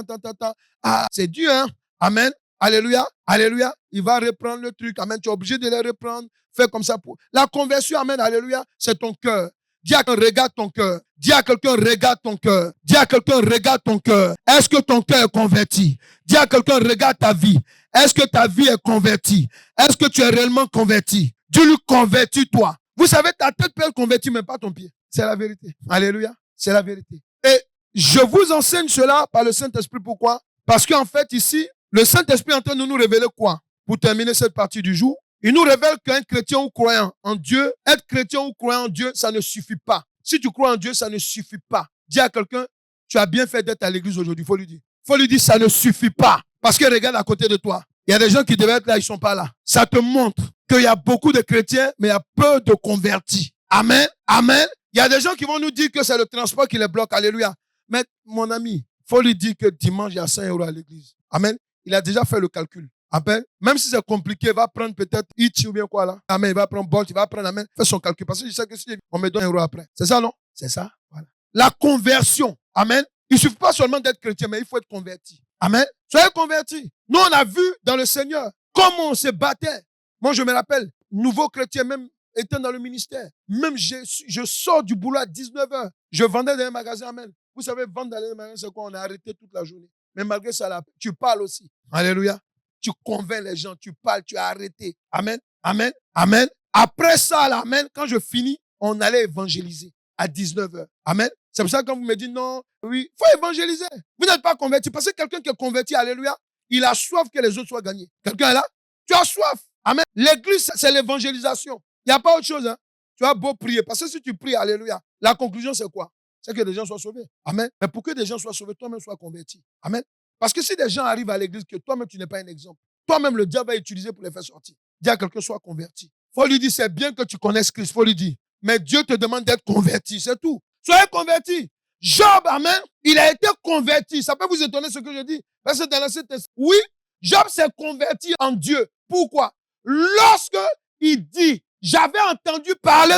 Ah, c'est Dieu, hein. Amen. Alléluia. Alléluia. Il va reprendre le truc. Amen. Tu es obligé de le reprendre. Fais comme ça pour. La conversion, amen. Alléluia. C'est ton cœur. Dis à quelqu'un, regarde ton cœur. Dis à quelqu'un, regarde ton cœur. Dis à quelqu'un, regarde ton cœur. Est-ce que ton cœur est converti? Dis à quelqu'un, regarde ta vie. Est-ce que ta vie est convertie? Est-ce que tu es réellement converti? Dis-lui, convertis-toi. Vous savez, ta tête peut être convertie, mais pas ton pied. C'est la vérité. Alléluia. C'est la vérité. Et je vous enseigne cela par le Saint-Esprit. Pourquoi? Parce qu'en fait, ici, le Saint-Esprit est en train de nous révéler quoi? Pour terminer cette partie du jour, il nous révèle qu'un chrétien ou croyant en Dieu, être chrétien ou croyant en Dieu, ça ne suffit pas. Si tu crois en Dieu, ça ne suffit pas. Dis à quelqu'un, tu as bien fait d'être à l'église aujourd'hui. Il faut lui dire. Il faut lui dire, ça ne suffit pas. Parce que regarde à côté de toi. Il y a des gens qui devaient être là, ils ne sont pas là. Ça te montre qu'il y a beaucoup de chrétiens, mais il y a peu de convertis. Amen. Amen. Il y a des gens qui vont nous dire que c'est le transport qui les bloque. Alléluia. Mais mon ami, il faut lui dire que dimanche, il y a 5 € à l'église. Amen. Il a déjà fait le calcul. Amen. Même si c'est compliqué, il va prendre peut-être Itch ou bien quoi là. Amen. Il va prendre Bolt, il va prendre Amen. Fait son calcul. Parce que je sais que si on me donne 1 € après. C'est ça, non? C'est ça. Voilà. La conversion. Amen. Il ne suffit pas seulement d'être chrétien, mais il faut être converti. Amen. Soyez convertis. Nous, on a vu dans le Seigneur comment on se battait. Moi, je me rappelle, nouveau chrétien, même étant dans le ministère. Même je sors du boulot à 19h. Je vendais dans un magasin. Amen. Vous savez, vendre dans un magasin, c'est quoi? On a arrêté toute la journée. Mais malgré ça, là, tu parles aussi. Alléluia. Tu convaincs les gens, tu parles, tu as arrêté. Amen. Amen. Amen. Après ça, là, amen, quand je finis, on allait évangéliser à 19h. Amen. C'est pour ça que quand vous me dites non, oui, il faut évangéliser. Vous n'êtes pas converti. Parce que quelqu'un qui est converti, alléluia, il a soif que les autres soient gagnés. Quelqu'un est là? Tu as soif. Amen. L'église, c'est l'évangélisation. Il n'y a pas autre chose. Hein. Tu as beau prier. Parce que si tu pries, alléluia, la conclusion, c'est quoi? C'est que des gens soient sauvés. Amen. Mais pour que des gens soient sauvés, toi-même sois converti. Amen. Parce que si des gens arrivent à l'église, que toi-même, tu n'es pas un exemple, toi-même, le diable va utiliser pour les faire sortir. Dis à quelqu'un, soit converti. Il faut lui dire, c'est bien que tu connaisses Christ. Il faut lui dire, mais Dieu te demande d'être converti. C'est tout. Soyez converti. Job, amen, il a été converti. Ça peut vous étonner ce que je dis. Parce que dans l'Ancien Testament, oui, Job s'est converti en Dieu. Pourquoi? Lorsque il dit, j'avais entendu parler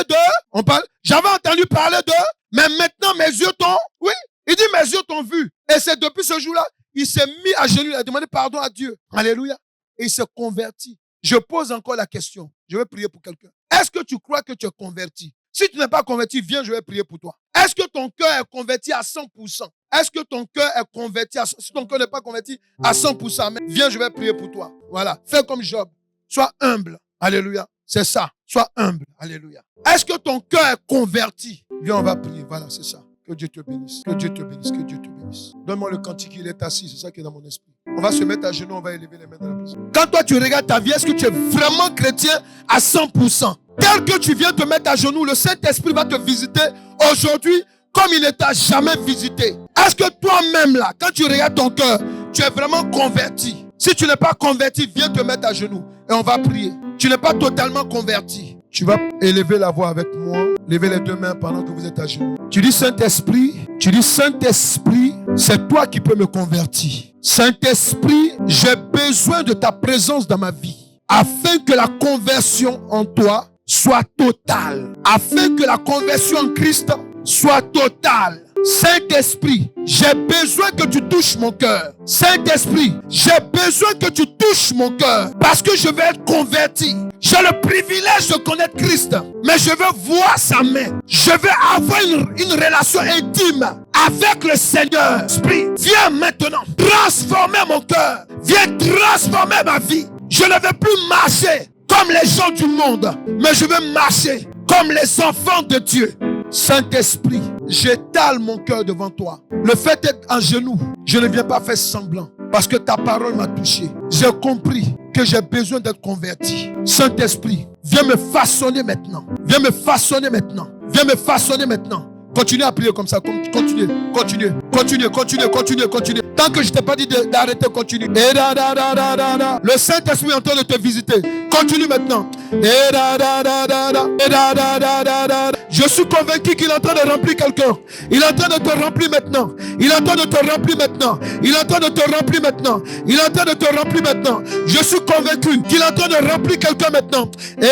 j'avais entendu parler mais maintenant mes yeux t'ont, oui, il dit mes yeux t'ont vu. Et c'est depuis ce jour-là, il s'est mis à genoux, il a demandé pardon à Dieu. Alléluia. Et il s'est converti. Je pose encore la question. Je vais prier pour quelqu'un. Est-ce que tu crois que tu es converti? Si tu n'es pas converti, viens, je vais prier pour toi. Est-ce que ton cœur est converti à 100%? Est-ce que ton cœur est converti à 100%? Si ton cœur n'est pas converti à 100%, viens, je vais prier pour toi. Voilà. Fais comme Job. Sois humble. Alléluia. C'est ça. Sois humble. Alléluia. Est-ce que ton cœur est converti? Viens, on va prier. Voilà, c'est ça. Que Dieu te bénisse. Que Dieu te bénisse. Que Dieu te bénisse. Donne-moi le cantique, il est assis. C'est ça qui est dans mon esprit. On va se mettre à genoux, on va élever les mains dans la présence. Quand toi, tu regardes ta vie, est-ce que tu es vraiment chrétien à 100%? Tel que tu viens te mettre à genoux, le Saint-Esprit va te visiter aujourd'hui comme il ne t'a jamais visité. Est-ce que toi-même, là, quand tu regardes ton cœur, tu es vraiment converti? Si tu n'es pas converti, viens te mettre à genoux et on va prier. Tu n'es pas totalement converti. Tu vas élever la voix avec moi, lever les deux mains pendant que vous êtes à genoux. Tu dis Saint-Esprit, c'est toi qui peux me convertir. Saint-Esprit, j'ai besoin de ta présence dans ma vie, afin que la conversion en toi soit totale, afin que la conversion en Christ soit totale. Saint-Esprit, j'ai besoin que tu touches mon cœur. Saint-Esprit, j'ai besoin que tu touches mon cœur parce que je vais être converti. J'ai le privilège de connaître Christ, mais je veux voir sa main. Je veux avoir une relation intime avec le Seigneur. Esprit, viens maintenant transformer mon cœur. Viens transformer ma vie. Je ne veux plus marcher comme les gens du monde, mais je veux marcher comme les enfants de Dieu. Saint-Esprit, j'étale mon cœur devant toi. Le fait d'être en genoux, je ne viens pas faire semblant parce que ta parole m'a touché. J'ai compris que j'ai besoin d'être converti. Saint-Esprit, viens me façonner maintenant. Viens me façonner maintenant. Viens me façonner maintenant. Continue à prier comme ça. Continue. Tant que je ne t'ai pas dit d'arrêter, continue. Le Saint-Esprit est en train de te visiter. Continue maintenant. Je suis convaincu qu'il est en train de remplir quelqu'un. Il est en train de te remplir maintenant. Il est en train de te remplir maintenant. Il est en train de te remplir maintenant. Il est en train de te remplir maintenant. Je suis convaincu qu'il est en train de remplir quelqu'un maintenant. Il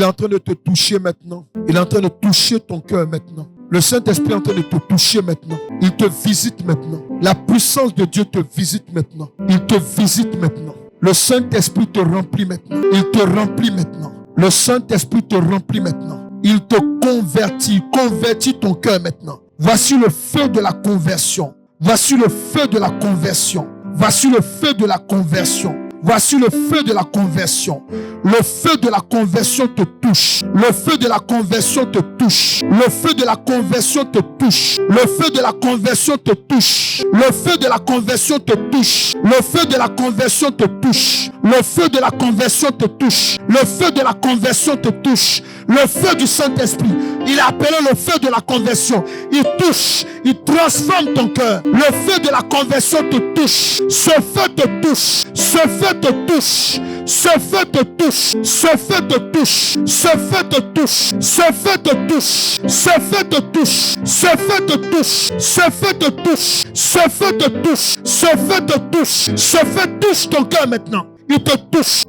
est en train de te toucher maintenant. Il est en train de toucher ton cœur maintenant. Le Saint-Esprit est en train de te toucher maintenant. Il te visite maintenant. La puissance de Dieu te visite maintenant. Il te visite maintenant. Le Saint-Esprit te remplit maintenant. Il te remplit maintenant. Le Saint-Esprit te remplit maintenant. Il te convertit. Convertit ton cœur maintenant. Voici le feu de la conversion. Voici le feu de la conversion. Voici le feu de la conversion. Voici le feu de la conversion. Le feu de la conversion te touche. Le feu de la conversion te touche. Le feu de la conversion te touche. Le feu de la conversion te touche. Le feu de la conversion te touche. Le feu de la conversion te touche. Le feu de la conversion te touche. Le feu de la conversion te touche. Le feu du Saint-Esprit. Il a appelé le feu de la conversion. Il touche. Il transforme ton cœur. Le feu de la conversion te touche. Ce feu te touche. Ce feu te touche. Ce feu te touche. Ce feu te touche. Ce feu te touche. Ce feu te touche. Ce feu te touche. Ce feu te touche. Ce feu te touche. Ce feu te touche. Ce feu te touche. Ce feu touche ton cœur maintenant. Il te touche.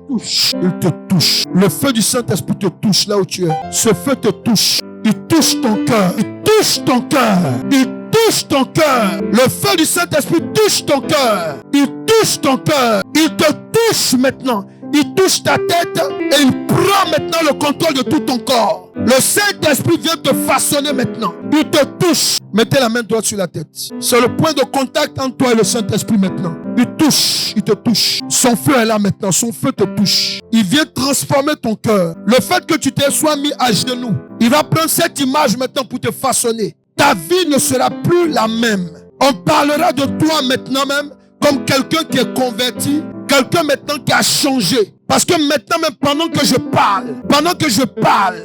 Il te touche. Le feu du Saint-Esprit te touche là où tu es. Ce feu te touche. Il touche ton cœur. Il touche ton cœur. Il touche ton cœur. Le feu du Saint-Esprit touche ton cœur. Il touche ton cœur. Il te touche maintenant. Il touche ta tête et il prend maintenant le contrôle de tout ton corps. Le Saint-Esprit vient te façonner maintenant. Il te touche. Mettez la main droite sur la tête. C'est le point de contact entre toi et le Saint-Esprit maintenant. Il touche, il te touche. Son feu est là maintenant, son feu te touche. Il vient transformer ton cœur. Le fait que tu te sois mis à genoux, il va prendre cette image maintenant pour te façonner. Ta vie ne sera plus la même. On parlera de toi maintenant même comme quelqu'un qui est converti, quelqu'un maintenant qui a changé. Parce que maintenant même pendant que je parle, pendant que je parle,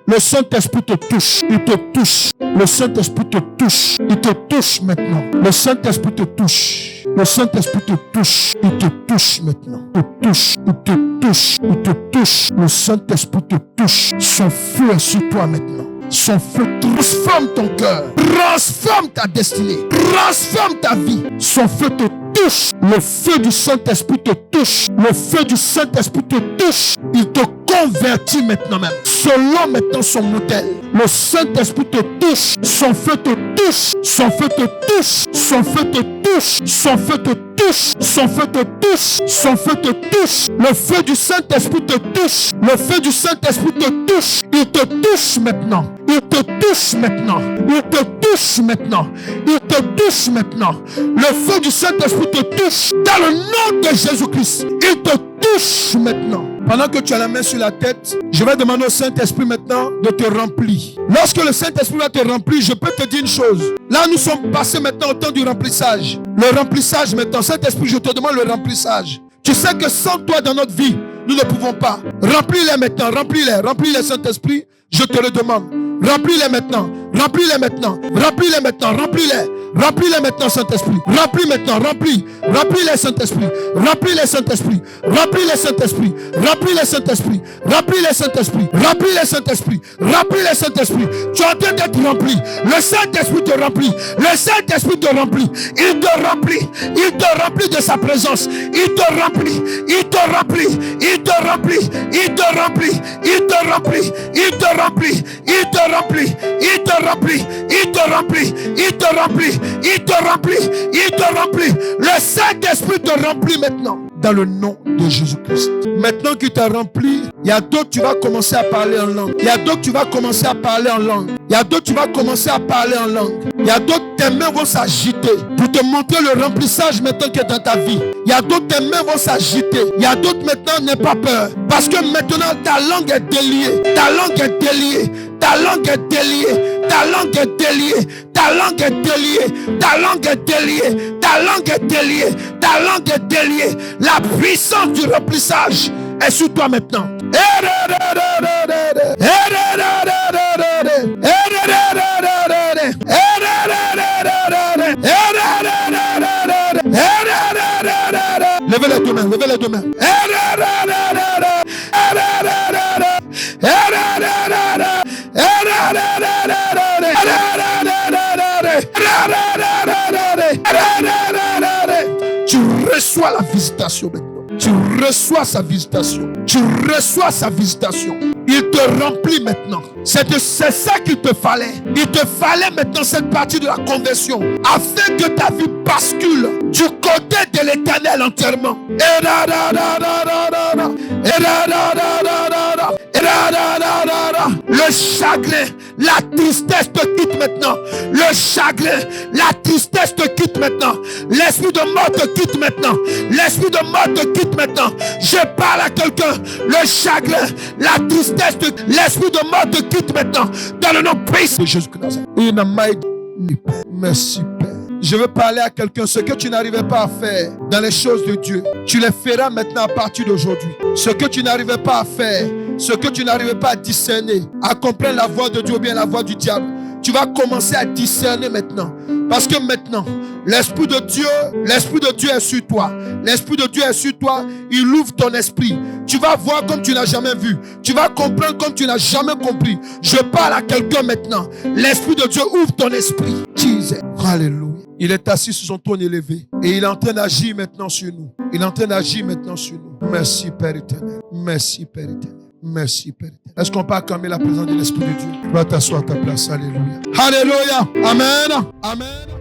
le Saint-Esprit te touche, il te touche. Le Saint-Esprit te touche, il te touche maintenant. Le Saint-Esprit te touche. Le Saint-Esprit te touche, il te touche maintenant. Il te touche, il te touche, il te touche. Le Saint-Esprit te touche. Son feu est sur toi maintenant. Son feu transforme ton cœur, transforme ta destinée, transforme ta vie. Son feu te touche. Le feu du Saint-Esprit te touche. Le feu du Saint-Esprit te touche. Il te convertit maintenant même, selon maintenant son modèle. Le Saint-Esprit te touche. Son feu te touche. Son feu te touche. Son feu te touche. Son feu te touche. Son feu te touche. Son feu te touche. Le feu du Saint-Esprit te touche. Le feu du Saint-Esprit te touche. Il te touche maintenant. Il te touche maintenant. Il te touche maintenant. Il te touche maintenant. Le feu du Saint-Esprit te touche dans le nom de Jésus-Christ. Il te touche maintenant. Pendant que tu as la main sur la tête, je vais demander au Saint-Esprit maintenant de te remplir. Lorsque le Saint-Esprit va te remplir, je peux te dire une chose. Là, nous sommes passés maintenant au temps du remplissage. Le remplissage maintenant. Saint-Esprit, je te demande le remplissage. Tu sais que sans toi dans notre vie, nous ne pouvons pas. Remplis-les maintenant. Remplis-les. Remplis-les, Saint-Esprit. Je te le demande. Remplis-les maintenant. Remplis-les maintenant. Remplis-les maintenant. Remplis-les. Remplis-les maintenant, Saint-Esprit. Remplis maintenant. Remplis. Remplis-les, Saint-Esprit. Remplis-les, Saint-Esprit. Remplis-les, Saint-Esprit. Remplis-les, Saint-Esprit. Remplis-les, Saint-Esprit. Remplis-les, Saint-Esprit. Remplis-les, Saint-Esprit. Tu es en train d'être rempli. Le Saint-Esprit te remplit. Le Saint-Esprit te remplit. Il te remplit. Il te remplit de sa présence. Il te remplit. Il te remplit. Il te remplit. Il te remplit. Il te remplit. Il te remplit. Il te remplit. Il te remplit. Il te remplit. Il te remplit. Il te remplit. Il te remplit. Le Saint-Esprit te remplit maintenant. Dans le nom de Jésus-Christ. Maintenant qu'il t'a rempli, il y a d'autres tu vas commencer à parler en langue. Il y a d'autres tu vas commencer à parler en langue. Il y a d'autres tu vas commencer à parler en langue. Il y a d'autres tes mains vont s'agiter pour te montrer le remplissage maintenant qui est dans ta vie. Il y a d'autres tes mains vont s'agiter. Il y a d'autres maintenant n'aie pas peur. Parce que maintenant ta langue est déliée. Ta langue est déliée. Ta langue est déliée. Ta langue est déliée. Ta langue est déliée. Ta langue est déliée. Ta langue est déliée. Ta langue est déliée. La puissance du remplissage est sur toi maintenant. Levez les deux mains, levez les deux mains. Tu reçois la visitation maintenant. Tu reçois sa visitation. Tu reçois sa visitation. Il te remplit maintenant. C'est ça qu'il te fallait. Il te fallait maintenant cette partie de la conversion afin que ta vie bascule du côté de l'Éternel entièrement. Le chagrin, la tristesse te quitte maintenant. Le chagrin, la L'esprit de mort te quitte maintenant. L'esprit de mort te quitte maintenant. Je parle à quelqu'un. Le chagrin, la tristesse, l'esprit de mort te quitte maintenant. Dans le nom puissant de Jésus-Christ. Merci, Père. Je veux parler à quelqu'un. Ce que tu n'arrivais pas à faire dans les choses de Dieu, tu les feras maintenant à partir d'aujourd'hui. Ce que tu n'arrivais pas à faire, ce que tu n'arrivais pas à discerner, à comprendre la voix de Dieu ou bien la voix du diable, tu vas commencer à discerner maintenant. Parce que maintenant, l'Esprit de Dieu est sur toi. L'Esprit de Dieu est sur toi. Il ouvre ton esprit. Tu vas voir comme tu n'as jamais vu. Tu vas comprendre comme tu n'as jamais compris. Je parle à quelqu'un maintenant. L'Esprit de Dieu ouvre ton esprit. Jesus. Alléluia. Il est assis sur son trône élevé. Et il est en train d'agir maintenant sur nous. Il est en train d'agir maintenant sur nous. Merci Père éternel. Merci Père éternel. Merci Père éternel. Est-ce qu'on peut acclamer la présence de l'Esprit de Dieu? Va t'asseoir à ta place. Alléluia. Alléluia. Amen. Amen.